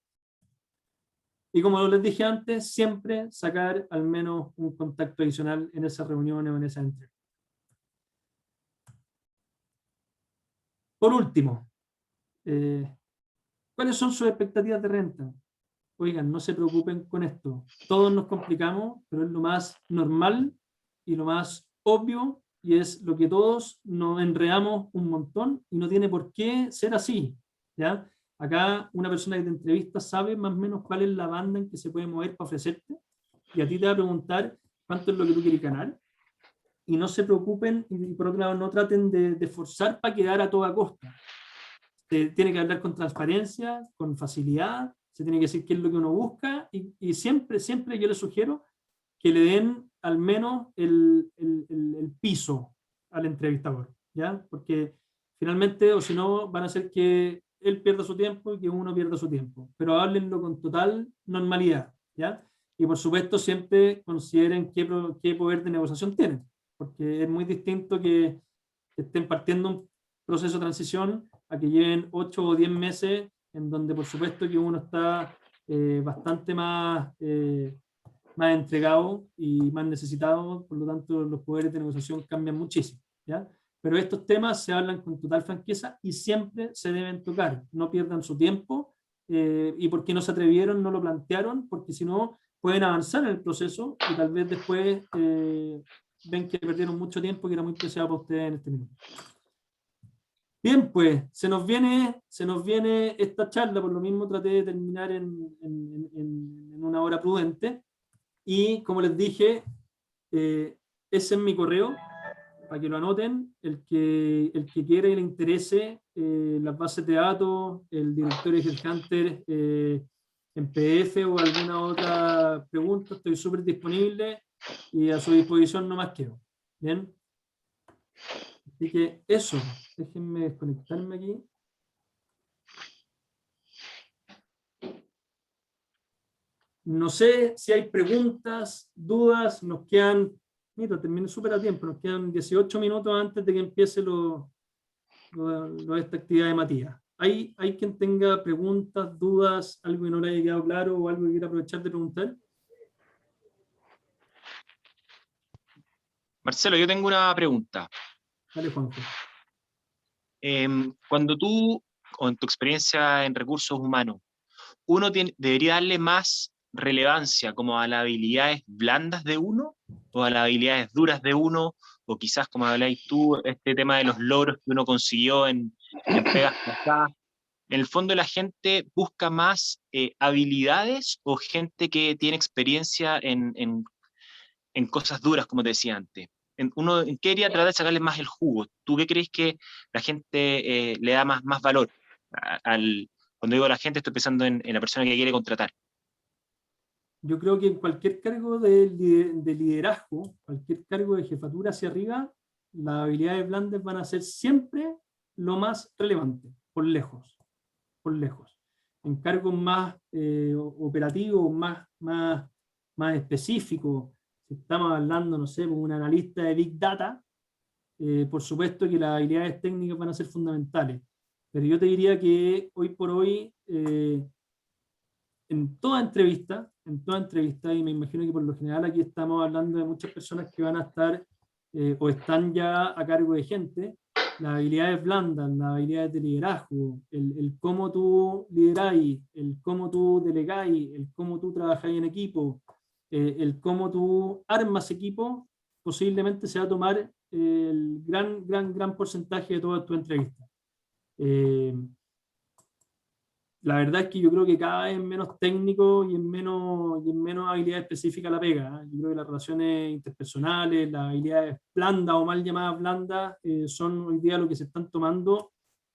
Y como les dije antes, siempre sacar al menos un contacto adicional en esas reuniones o en esas entrevistas. Por último, ¿cuáles son sus expectativas de renta? Oigan, no se preocupen con esto. Todos nos complicamos, pero es lo más normal y lo más obvio, y es lo que todos nos enredamos un montón, y no tiene por qué ser así, ¿ya? Acá una persona que te entrevista sabe más o menos cuál es la banda en que se puede mover para ofrecerte, y a ti te va a preguntar cuánto es lo que tú quieres ganar, y no se preocupen, y por otro lado no traten de forzar para quedar a toda costa. Tiene que hablar con transparencia, con facilidad, se tiene que decir qué es lo que uno busca, y siempre, siempre yo les sugiero que le den al menos el piso al entrevistador, ¿ya? Porque finalmente, o si no, van a hacer que él pierda su tiempo y que uno pierda su tiempo, pero háblenlo con total normalidad, ¿ya? Y por supuesto siempre consideren qué poder de negociación tienen, porque es muy distinto que estén partiendo un proceso de transición a que lleven 8 o 10 meses en donde por supuesto que uno está bastante más entregado y más necesitado, por lo tanto los poderes de negociación cambian muchísimo, ¿ya? Pero estos temas se hablan con total franqueza y siempre se deben tocar, no pierdan su tiempo, y porque no se atrevieron, no lo plantearon, porque si no pueden avanzar en el proceso y tal vez después ven que perdieron mucho tiempo que era muy preciado para ustedes en este minuto. Bien, pues se nos viene esta charla, por lo mismo traté de terminar en una hora prudente, y como les dije, ese es mi correo, para que lo anoten, el que quiera y le interese las bases de datos, el directorio Headhunter en PDF o alguna otra pregunta, estoy súper disponible y a su disposición no más quedo. Bien. Así que eso, déjenme desconectarme aquí. No sé si hay preguntas, dudas, nos quedan, mira, terminé súper a tiempo, nos quedan 18 minutos antes de que empiece esta actividad de Matías. ¿Hay quien tenga preguntas, dudas, algo que no le haya quedado claro o algo que quiera aprovechar de preguntar? Marcelo, yo tengo una pregunta. Dale, Juanjo. Cuando tú, con tu experiencia en recursos humanos, uno debería darle más relevancia como a las habilidades blandas de uno o a las habilidades duras de uno, o quizás, como habláis tú, este tema de los logros que uno consiguió en pegas pasadas. En el fondo, la gente busca más habilidades o gente que tiene experiencia en cosas duras, como te decía antes. Uno quería tratar de sacarle más el jugo. ¿Tú qué crees que la gente le da más valor? Cuando digo la gente, estoy pensando en la persona que quiere contratar. Yo creo que en cualquier cargo de liderazgo, cualquier cargo de jefatura hacia arriba, las habilidades blandas van a ser siempre lo más relevante, por lejos, por lejos. En cargos más operativos, más específicos, si estamos hablando, no sé, un analista de Big Data, por supuesto que las habilidades técnicas van a ser fundamentales. Pero yo te diría que hoy por hoy, en toda entrevista, y me imagino que por lo general aquí estamos hablando de muchas personas que van a estar o están ya a cargo de gente, las habilidades blandas, las habilidades de liderazgo, el cómo tú lideráis, el cómo tú delegáis, el cómo tú trabajáis en equipo, el cómo tú armas equipo, posiblemente se va a tomar el gran porcentaje de toda tu entrevista. la verdad es que yo creo que cada vez es menos técnico y en menos habilidad específica la pega. ¿Eh? Yo creo que las relaciones interpersonales, las habilidades blandas o mal llamadas blandas, son hoy día lo que se están tomando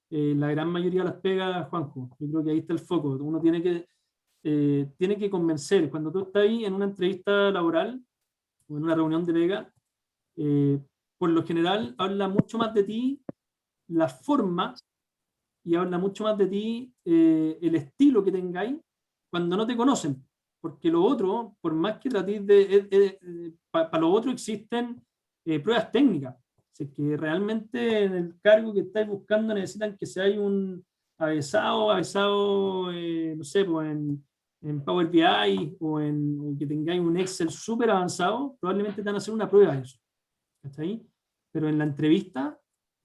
la gran mayoría de las pegas, Juanjo. Yo creo que ahí está el foco. Uno tiene que convencer. Cuando tú estás ahí en una entrevista laboral o en una reunión de pega, eh, por lo general habla mucho más de ti la forma y habla mucho más de ti el estilo que tengáis cuando no te conocen. Porque lo otro, por más que tratéis para lo otro existen pruebas técnicas. Si es que realmente en el cargo que estáis buscando necesitan que seáis un avesado, no sé, pues en Power BI o que tengáis un Excel súper avanzado, probablemente te van a hacer una prueba de eso. ¿Está ahí? Pero en la entrevista,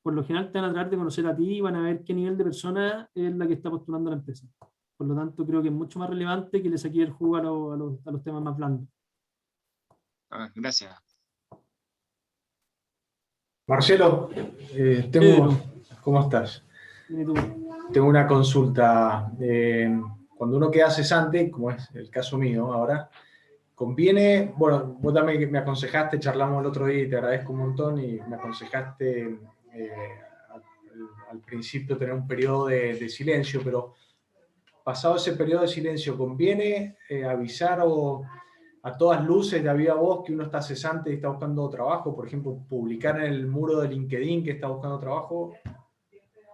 por lo general te van a tratar de conocer a ti y van a ver qué nivel de persona es la que está postulando a la empresa. Por lo tanto, creo que es mucho más relevante que le saque el jugo a los temas más blandos. Gracias. Marcelo, Pedro, ¿cómo estás? dime tú. Tengo una consulta. Cuando uno queda cesante, como es el caso mío ahora, conviene, bueno, vos también me aconsejaste, charlamos el otro día y te agradezco un montón, y me aconsejaste al principio tener un periodo de silencio, pero pasado ese periodo de silencio, ¿conviene avisar a todas luces de a viva voz que uno está cesante y está buscando trabajo? Por ejemplo, publicar en el muro de LinkedIn que está buscando trabajo.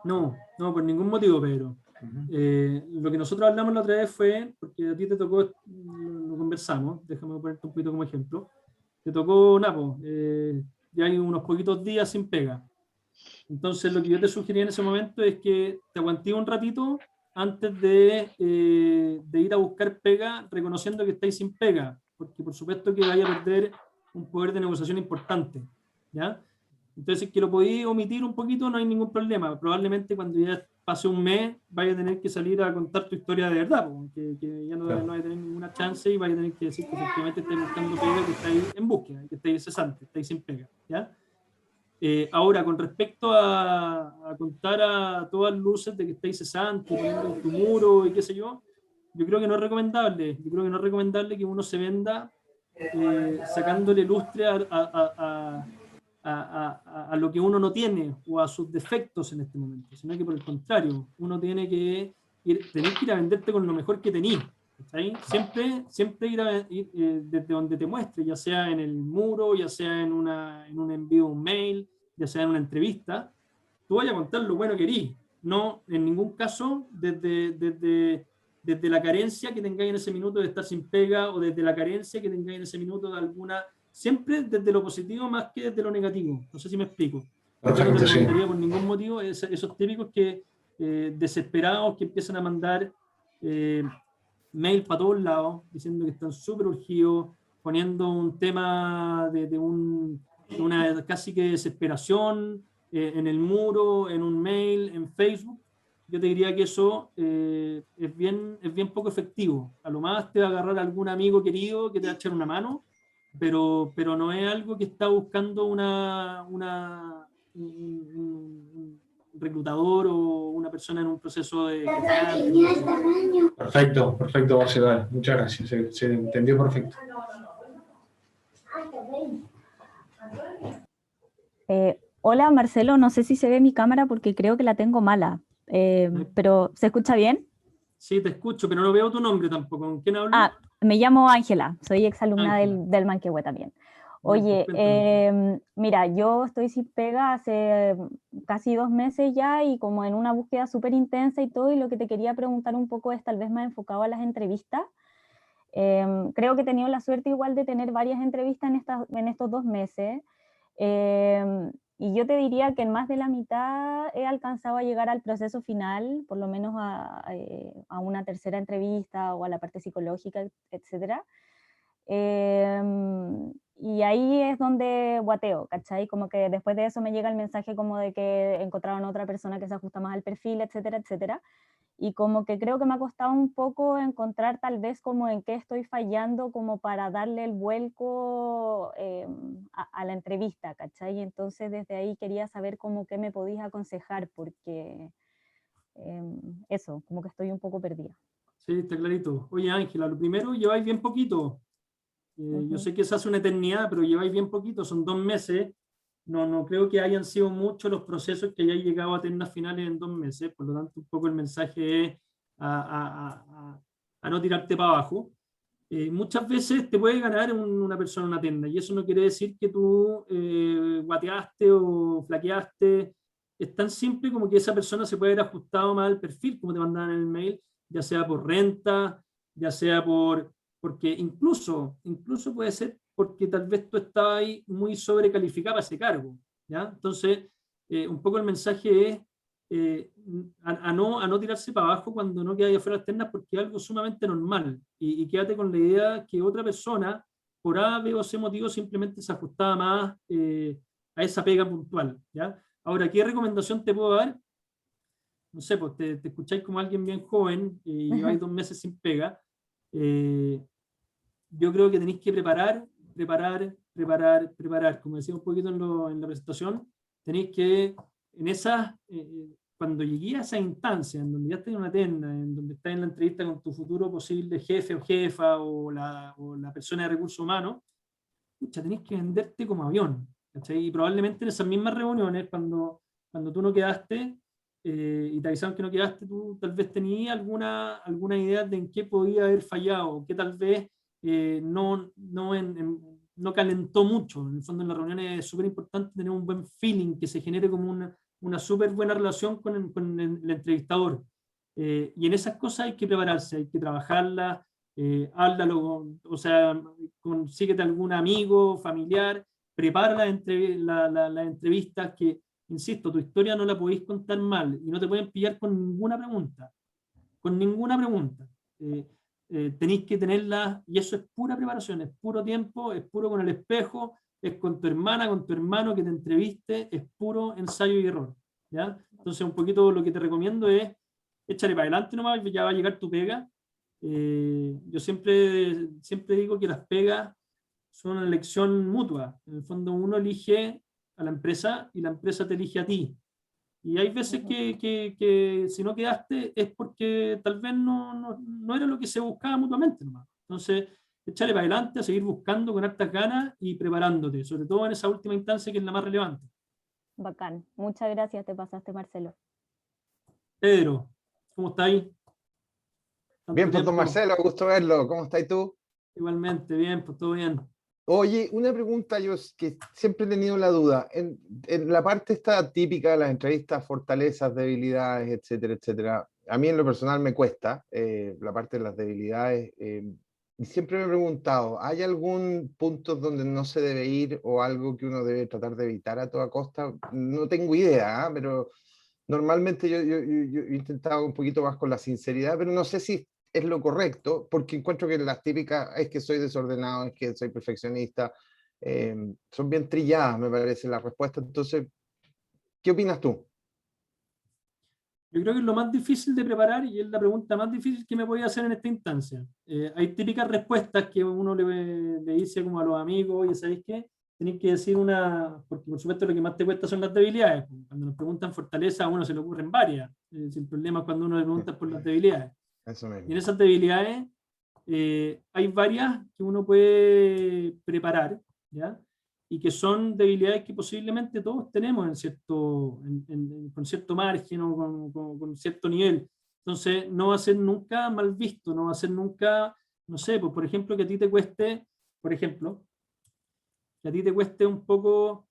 No, no, por ningún motivo, Pedro. Lo que nosotros hablamos la otra vez fue, porque a ti te tocó, lo conversamos, déjame ponerte un poquito como ejemplo, te tocó Napo, ya hay unos poquitos días sin pega. Entonces lo que yo te sugería en ese momento es que te aguantes un ratito antes de ir a buscar pega, reconociendo que estáis sin pega, porque por supuesto que vaya a perder un poder de negociación importante, ¿ya? Entonces, que lo podéis omitir un poquito, no hay ningún problema. Probablemente cuando ya pase un mes, vaya a tener que salir a contar tu historia de verdad, que ya no vais a tener ninguna chance y vaya a tener que decir que efectivamente estáis buscando pega, que estáis en búsqueda, que estáis cesante, estáis sin pega, ¿ya? Ahora, con respecto a contar a todas luces de que estáis cesante, poniendo en tu muro y qué sé yo creo que no es recomendable. Yo creo que no es recomendable que uno se venda sacándole lustre a lo que uno no tiene o a sus defectos en este momento, sino que por el contrario, uno tiene que tenés que ir a venderte con lo mejor que tenés. Siempre ir desde donde te muestre, ya sea en el muro, ya sea en un envío, un mail, ya sea en una entrevista, tú vayas a contar lo bueno que eres, no en ningún caso desde la carencia que tengáis en ese minuto de estar sin pega o desde la carencia que tengáis en ese minuto de alguna, siempre desde lo positivo más que desde lo negativo. No sé si me explico. Yo no te Perfecto, sí. recomendaría por ningún motivo esos típicos que desesperados que empiezan a mandar mail para todos lados diciendo que están súper urgidos, poniendo un tema de una casi que desesperación en el muro, en un mail, en Facebook. Yo te diría que eso es bien poco efectivo. A lo más te va a agarrar algún amigo querido que te va a echar una mano, pero no es algo que está buscando un reclutador o una persona en un proceso de headhunting. Perfecto, Marcelo. Muchas gracias. Se entendió perfecto. Hola Marcelo, no sé si se ve mi cámara porque creo que la tengo mala, pero ¿se escucha bien? Sí, te escucho, pero no veo tu nombre tampoco. ¿Con quién hablo? Ah, me llamo Ángela, soy exalumna Ángela. del Manquehue también. Ya, pues, Oye, cuéntame. mira, yo estoy sin pega hace casi 2 meses ya y como en una búsqueda súper intensa y todo, y lo que te quería preguntar un poco es tal vez más enfocado a las entrevistas. Creo que he tenido la suerte igual de tener varias entrevistas en estos 2 meses. Y yo te diría que en más de la mitad he alcanzado a llegar al proceso final, por lo menos a una tercera entrevista o a la parte psicológica, etc. Y ahí es donde guateo, ¿cachai? Como que después de eso me llega el mensaje como de que encontraron otra persona que se ajusta más al perfil, etcétera, etcétera. Y como que creo que me ha costado un poco encontrar tal vez como en qué estoy fallando como para darle el vuelco a la entrevista, ¿cachai? Entonces desde ahí quería saber como qué me podías aconsejar, porque eso, como que estoy un poco perdida. Sí, está clarito. Oye, Ángela, lo primero, lleváis bien poquito. Yo sé que se hace una eternidad, pero lleváis bien poquito, son 2 meses. No creo que hayan sido muchos los procesos que hayáis llegado a ternas finales en 2 meses, por lo tanto, un poco el mensaje es a no tirarte para abajo. Muchas veces te puede ganar una persona en una terna, y eso no quiere decir que tú guateaste o flaqueaste. Es tan simple como que esa persona se puede haber ajustado más al perfil, como te mandaban en el mail, ya sea por renta, ya sea porque incluso puede ser porque tal vez tú estabas ahí muy sobrecalificado para ese cargo, ¿ya? Entonces, un poco el mensaje es a no tirarse para abajo cuando no queda ahí afuera las ternas, porque es algo sumamente normal, y quédate con la idea que otra persona, por A, B o C motivo, simplemente se ajustaba más a esa pega puntual, ¿ya? Ahora, ¿qué recomendación te puedo dar? No sé, pues te escucháis como alguien bien joven y lleváis 2 meses sin pega. Yo creo que tenéis que preparar, como decía un poquito en la presentación, tenéis que, cuando llegué a esa instancia, en donde ya estás en una terna, en donde estás en la entrevista con tu futuro posible jefe o jefa, o la persona de recursos humanos, pucha, tenéis que venderte como avión, ¿cachai? Y probablemente en esas mismas reuniones, cuando tú no quedaste, y te avisaron que no quedaste, tú tal vez tenías alguna idea de en qué podía haber fallado, que tal vez no calentó mucho. En el fondo, en las reuniones es súper importante tener un buen feeling, que se genere como una súper buena relación con el entrevistador. Y en esas cosas hay que prepararse, hay que trabajarlas. Háblalo, o sea, consíguete algún amigo, familiar, prepara las entrevistas, que, insisto, tu historia no la podéis contar mal y no te pueden pillar con ninguna pregunta. Con ninguna pregunta. Tenéis que tenerla, y eso es pura preparación, es puro tiempo, es puro con el espejo, es con tu hermana, con tu hermano que te entreviste, es puro ensayo y error, ¿ya? Entonces, un poquito lo que te recomiendo es échale para adelante nomás, ya va a llegar tu pega. Yo siempre digo que las pegas son una elección mutua. En el fondo, uno elige a la empresa y la empresa te elige a ti. Y hay veces que si no quedaste es porque tal vez no era lo que se buscaba mutuamente nomás. Entonces, échale para adelante, a seguir buscando con hartas ganas y preparándote, sobre todo en esa última instancia que es la más relevante. Bacán. Muchas gracias, te pasaste, Marcelo. Pedro, ¿cómo estáis? Bien, pues don Marcelo, gusto verlo. ¿Cómo estás tú? Igualmente, bien, pues todo bien. Oye, una pregunta yo que siempre he tenido la duda. En la parte esta típica de las entrevistas, fortalezas, debilidades, etcétera, etcétera, a mí en lo personal me cuesta la parte de las debilidades. Y siempre me he preguntado, ¿hay algún punto donde no se debe ir o algo que uno debe tratar de evitar a toda costa? No tengo idea, pero normalmente yo he intentado un poquito más con la sinceridad, pero no sé si es lo correcto, porque encuentro que las típicas es que soy desordenado, es que soy perfeccionista, son bien trilladas, me parece, las respuestas. Entonces, ¿qué opinas tú? Yo creo que es lo más difícil de preparar y es la pregunta más difícil que me podía hacer en esta instancia. Hay típicas respuestas que uno le dice como a los amigos, oye, ¿sabéis qué? Tenéis que decir porque por supuesto lo que más te cuesta son las debilidades. Cuando nos preguntan fortaleza, a uno se le ocurren varias. El problema es cuando uno le pregunta por las debilidades. Eso mismo. Y en esas debilidades hay varias que uno puede preparar, ¿ya? Y que son debilidades que posiblemente todos tenemos con cierto margen o con cierto nivel. Entonces, no va a ser nunca mal visto, no va a ser nunca, no sé, pues, por ejemplo, que a ti te cueste, un poco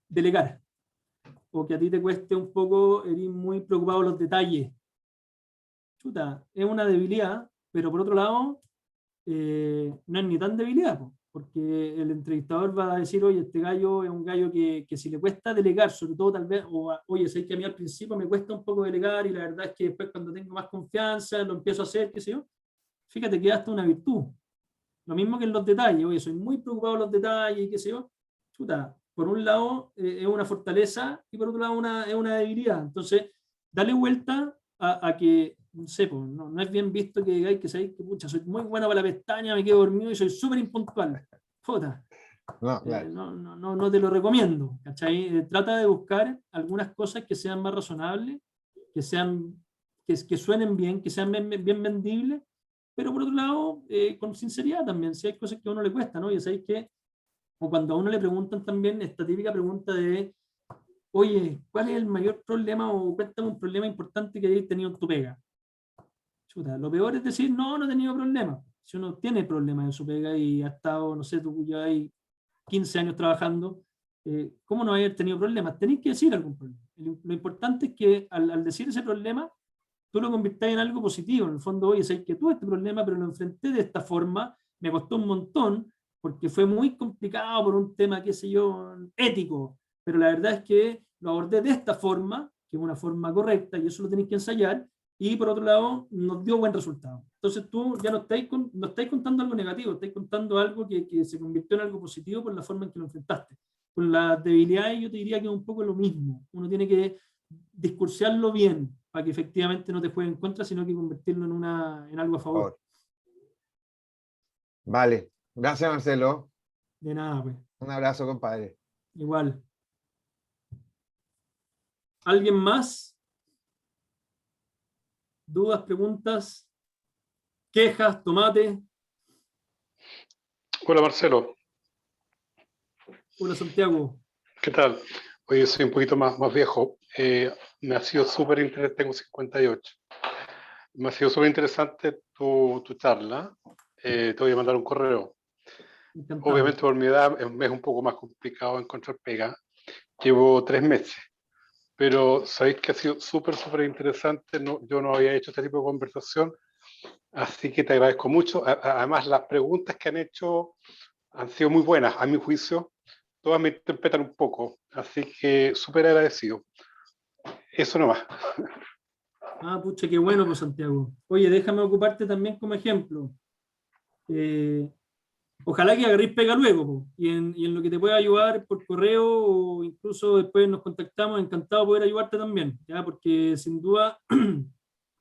delegar, o que a ti te cueste un poco, eres muy preocupado de los detalles. Chuta, es una debilidad, pero por otro lado, no es ni tan debilidad, porque el entrevistador va a decir, oye, este gallo es un gallo que si le cuesta delegar, sobre todo tal vez, oye, sé que a mí al principio me cuesta un poco delegar y la verdad es que después cuando tengo más confianza lo empiezo a hacer, qué sé yo, fíjate que es hasta una virtud. Lo mismo que en los detalles, oye, soy muy preocupado en los detalles y qué sé yo, chuta, por un lado es una fortaleza y por otro lado es una debilidad. Entonces, dale vuelta a que, no sé, pues, no es bien visto que digáis que sabéis que pucha, soy muy bueno para la pestaña, me quedo dormido y soy súper impuntual. Jota, No, claro. No te lo recomiendo, ¿cachai? Trata de buscar algunas cosas que sean más razonables, que suenen bien, que sean bien vendibles, pero por otro lado, con sinceridad también, si hay cosas que a uno le cuesta, ¿no? Y sabéis que, o cuando a uno le preguntan también esta típica pregunta de, oye, ¿cuál es el mayor problema o cuéntame un problema importante que hayáis tenido en tu pega? Chuta, lo peor es decir, no he tenido problemas. Si uno tiene problemas en su pega y ha estado, no sé, tú ya hay 15 años trabajando, ¿cómo no haber tenido problemas? Tenéis que decir algún problema. Lo importante es que al decir ese problema, tú lo convirtás en algo positivo. En el fondo, oye, sé que tuve este problema, pero lo enfrenté de esta forma, me costó un montón, porque fue muy complicado por un tema, qué sé yo, ético. Pero la verdad es que lo abordé de esta forma, que es una forma correcta, y eso lo tenéis que ensayar, y por otro lado, nos dio buen resultado. Entonces tú ya no estáis contando algo negativo, estáis contando algo que se convirtió en algo positivo por la forma en que lo enfrentaste. Con las debilidades yo te diría que es un poco lo mismo. Uno tiene que discursearlo bien para que efectivamente no te juegue en contra, sino que convertirlo en algo a favor. Vale, gracias Marcelo. De nada, pues. Un abrazo, compadre. Igual. ¿Alguien más? ¿Dudas, preguntas? ¿Quejas, tomate? Hola Marcelo, Hola Santiago. ¿qué tal? Oye, soy un poquito más viejo. Me ha sido súper interesante, tengo 58. Me ha sido súper interesante tu charla. Te voy a mandar un correo. Encantado. Obviamente por mi edad es un poco más complicado encontrar pega. Llevo 3 meses, pero sabéis que ha sido súper interesante. Yo no había hecho este tipo de conversación, así que te agradezco mucho. Además, las preguntas que han hecho han sido muy buenas, a mi juicio. Todas me interpretan un poco, así que súper agradecido. Eso nomás. Ah, pucha, qué bueno, pues Santiago. Oye, déjame ocuparte también como ejemplo. Ojalá que agarréis pega luego, po, y en lo que te pueda ayudar por correo o incluso después nos contactamos, encantado de poder ayudarte también, ¿ya? Porque sin duda,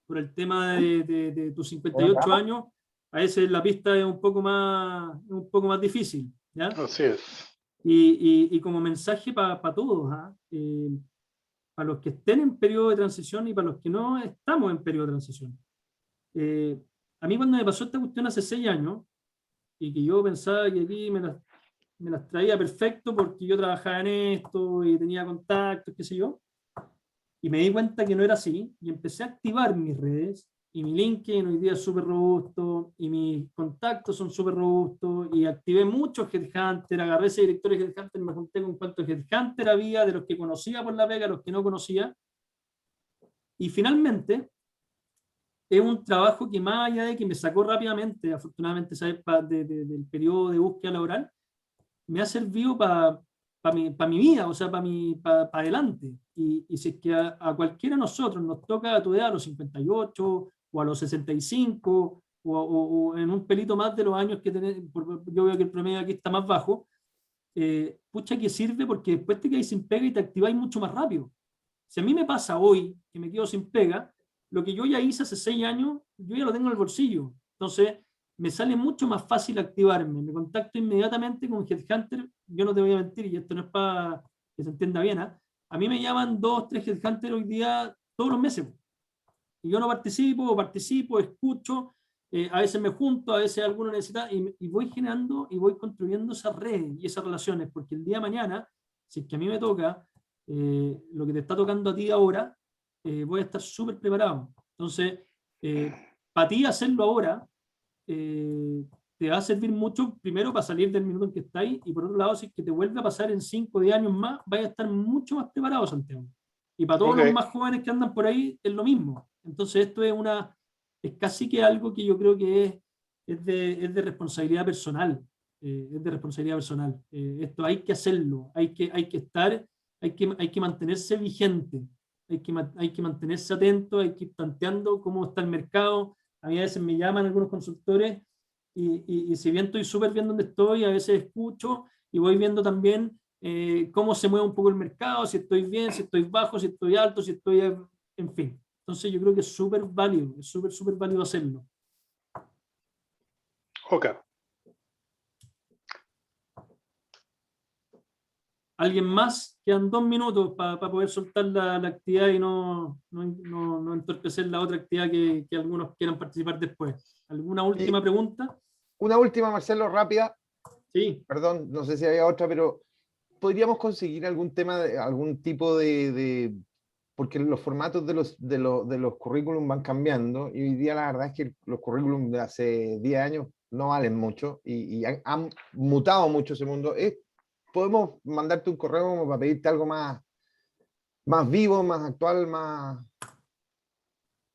por el tema de tus 58 años, a veces la pista es un poco más difícil, ¿ya? Así es. Y como mensaje para todos, ¿ah? Para los que estén en periodo de transición y para los que no estamos en periodo de transición. A mí cuando me pasó esta cuestión hace 6 años, y que yo pensaba que aquí me las traía perfecto porque yo trabajaba en esto y tenía contactos, qué sé yo, y me di cuenta que no era así, y empecé a activar mis redes, y mi LinkedIn hoy día es súper robusto, y mis contactos son súper robustos, y activé muchos Headhunter, agarré ese directorio de Headhunter, me junté con cuántos Headhunter había, de los que conocía por la pega, los que no conocía, y finalmente es un trabajo que más allá de que me sacó rápidamente, afortunadamente, ¿sabes? Del periodo de búsqueda laboral, me ha servido para mi vida, o sea, para adelante. Y si es que a cualquiera de nosotros nos toca a tu edad, a los 58 o a los 65, o en un pelito más de los años que tenés, yo veo que el promedio aquí está más bajo, pucha que sirve porque después te quedáis sin pega y te activáis mucho más rápido. Si a mí me pasa hoy que me quedo sin pega, lo que yo ya hice hace 6 años, yo ya lo tengo en el bolsillo. Entonces, me sale mucho más fácil activarme. Me contacto inmediatamente con Headhunter. Yo no te voy a mentir, y esto no es para que se entienda bien. ¿Eh? A mí me llaman 2, 3 Headhunter hoy día todos los meses. Y yo no participo, escucho, a veces me junto, a veces alguno necesita, y voy generando y voy construyendo esas redes y esas relaciones, porque el día de mañana, si es que a mí me toca lo que te está tocando a ti ahora, voy a estar súper preparado. Entonces, para ti hacerlo ahora, te va a servir mucho, primero para salir del minuto en que estáis, y por otro lado, si es que te vuelve a pasar en 5 o 10 años más, vais a estar mucho más preparado, Santiago. Y para todos los más jóvenes que andan por ahí, es lo mismo. Entonces, esto es casi que algo que yo creo que es de responsabilidad personal. Es de responsabilidad personal. Esto hay que hacerlo, hay que estar, hay que mantenerse vigente, hay que mantenerse atento, hay que ir tanteando cómo está el mercado. A mí a veces me llaman algunos consultores y si bien estoy súper bien donde estoy, a veces escucho y voy viendo también cómo se mueve un poco el mercado, si estoy bien, si estoy bajo, si estoy alto, si estoy, en fin. Entonces yo creo que es súper válido, es súper válido hacerlo. Ok. ¿Alguien más? Quedan 2 minutos para poder soltar la actividad y no entorpecer la otra actividad que algunos quieran participar después. ¿Alguna última pregunta? Una última, Marcelo, rápida. Sí. Perdón, no sé si había otra, pero ¿podríamos conseguir algún tema, algún tipo porque los formatos de los currículum van cambiando y hoy día la verdad es que los currículum de hace 10 años no valen mucho y han mutado mucho ese mundo? ¿Podemos mandarte un correo como para pedirte algo más vivo, más actual, más...?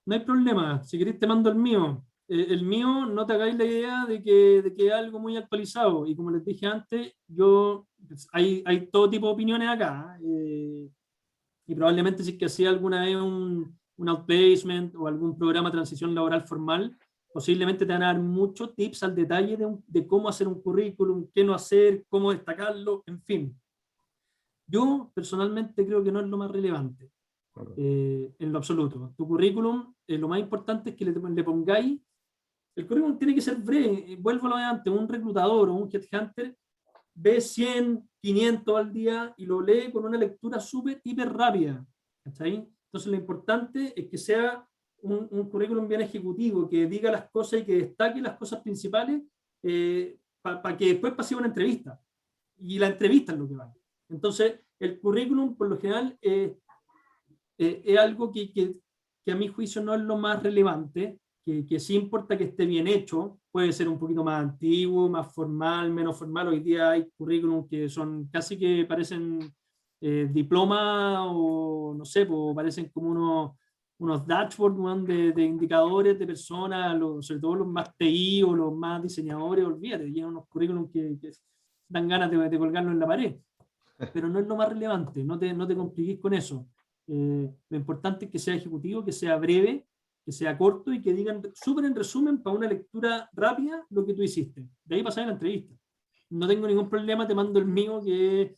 No hay problema, si querés te mando el mío. El mío, no te hagáis la idea de que es algo muy actualizado. Y como les dije antes, hay todo tipo de opiniones acá. Y probablemente si es que hacía alguna vez un outplacement o algún programa de transición laboral formal, posiblemente te van a dar muchos tips al detalle de cómo hacer un currículum, qué no hacer, cómo destacarlo, en fin. Yo personalmente creo que no es lo más relevante. En lo absoluto. Tu currículum, lo más importante es que le pongáis. El currículum tiene que ser breve. Vuelvo a lo de antes, un reclutador o un headhunter ve 100, 500 al día y lo lee con una lectura súper, hiper rápida. ¿Cachai? Entonces lo importante es que sea un currículum bien ejecutivo, que diga las cosas y que destaque las cosas principales para que después pase una entrevista. Y la entrevista es lo que vale. Entonces, el currículum, por lo general, es algo que a mi juicio no es lo más relevante, que sí importa que esté bien hecho, puede ser un poquito más antiguo, más formal, menos formal. Hoy día hay currículum que son casi que parecen diplomas o no sé, pues, parecen como unos dashboards de indicadores de personas, sobre todo los más TI o los más diseñadores, olvídate, llegan unos currículum que dan ganas de colgarlo en la pared. Pero no es lo más relevante, no te compliques con eso. Lo importante es que sea ejecutivo, que sea breve, que sea corto y que digan súper en resumen para una lectura rápida lo que tú hiciste. De ahí pasar a la entrevista. No tengo ningún problema, te mando el mío, que es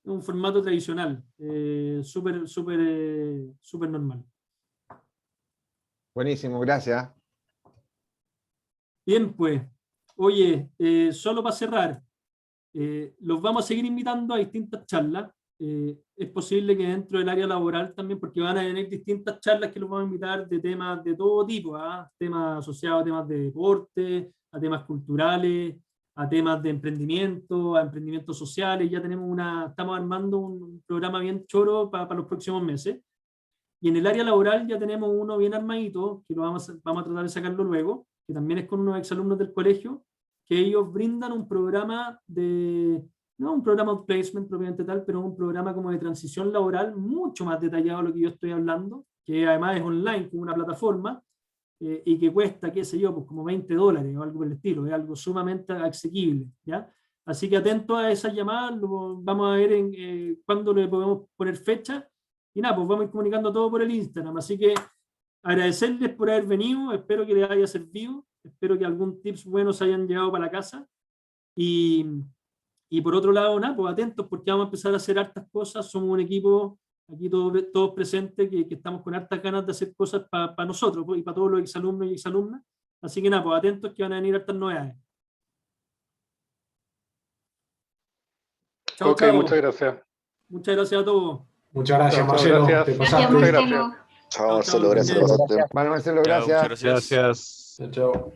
un formato tradicional, súper normal. Buenísimo, gracias. Bien, pues, oye, solo para cerrar, los vamos a seguir invitando a distintas charlas. Es posible que dentro del área laboral también, porque van a tener distintas charlas que los vamos a invitar de temas de todo tipo, temas asociados a temas de deporte, a temas culturales, a temas de emprendimiento, a emprendimientos sociales. Ya estamos armando un programa bien choro para los próximos meses. Y en el área laboral ya tenemos uno bien armadito, que vamos a tratar de sacarlo luego, que también es con unos exalumnos del colegio, que ellos brindan un programa no un programa de placement propiamente tal, pero un programa como de transición laboral mucho más detallado de lo que yo estoy hablando, que además es online, con una plataforma, y que cuesta, qué sé yo, pues como $20 o algo por el estilo, es algo sumamente asequible, ¿ya? Así que atento a esas llamadas, vamos a ver cuándo le podemos poner fecha, y nada, pues vamos a ir comunicando todo por el Instagram, así que agradecerles por haber venido, espero que les haya servido, espero que algún tips buenos hayan llegado para la casa, y por otro lado, nada, pues atentos porque vamos a empezar a hacer hartas cosas, somos un equipo aquí todos presentes que estamos con hartas ganas de hacer cosas para nosotros y para todos los exalumnos y exalumnas, así que nada, pues atentos que van a venir hartas novedades. Chao, Ok, chao. muchas gracias. Muchas gracias a todos. Muchas gracias, Chao, Marcelo. gracias. Te Gracias, pasaste. Marcelo. Chao, Chao, Marcelo, chao, gracias bien. bastante. Vale, Marcelo, Ya, gracias. muchas gracias. Chao, chao.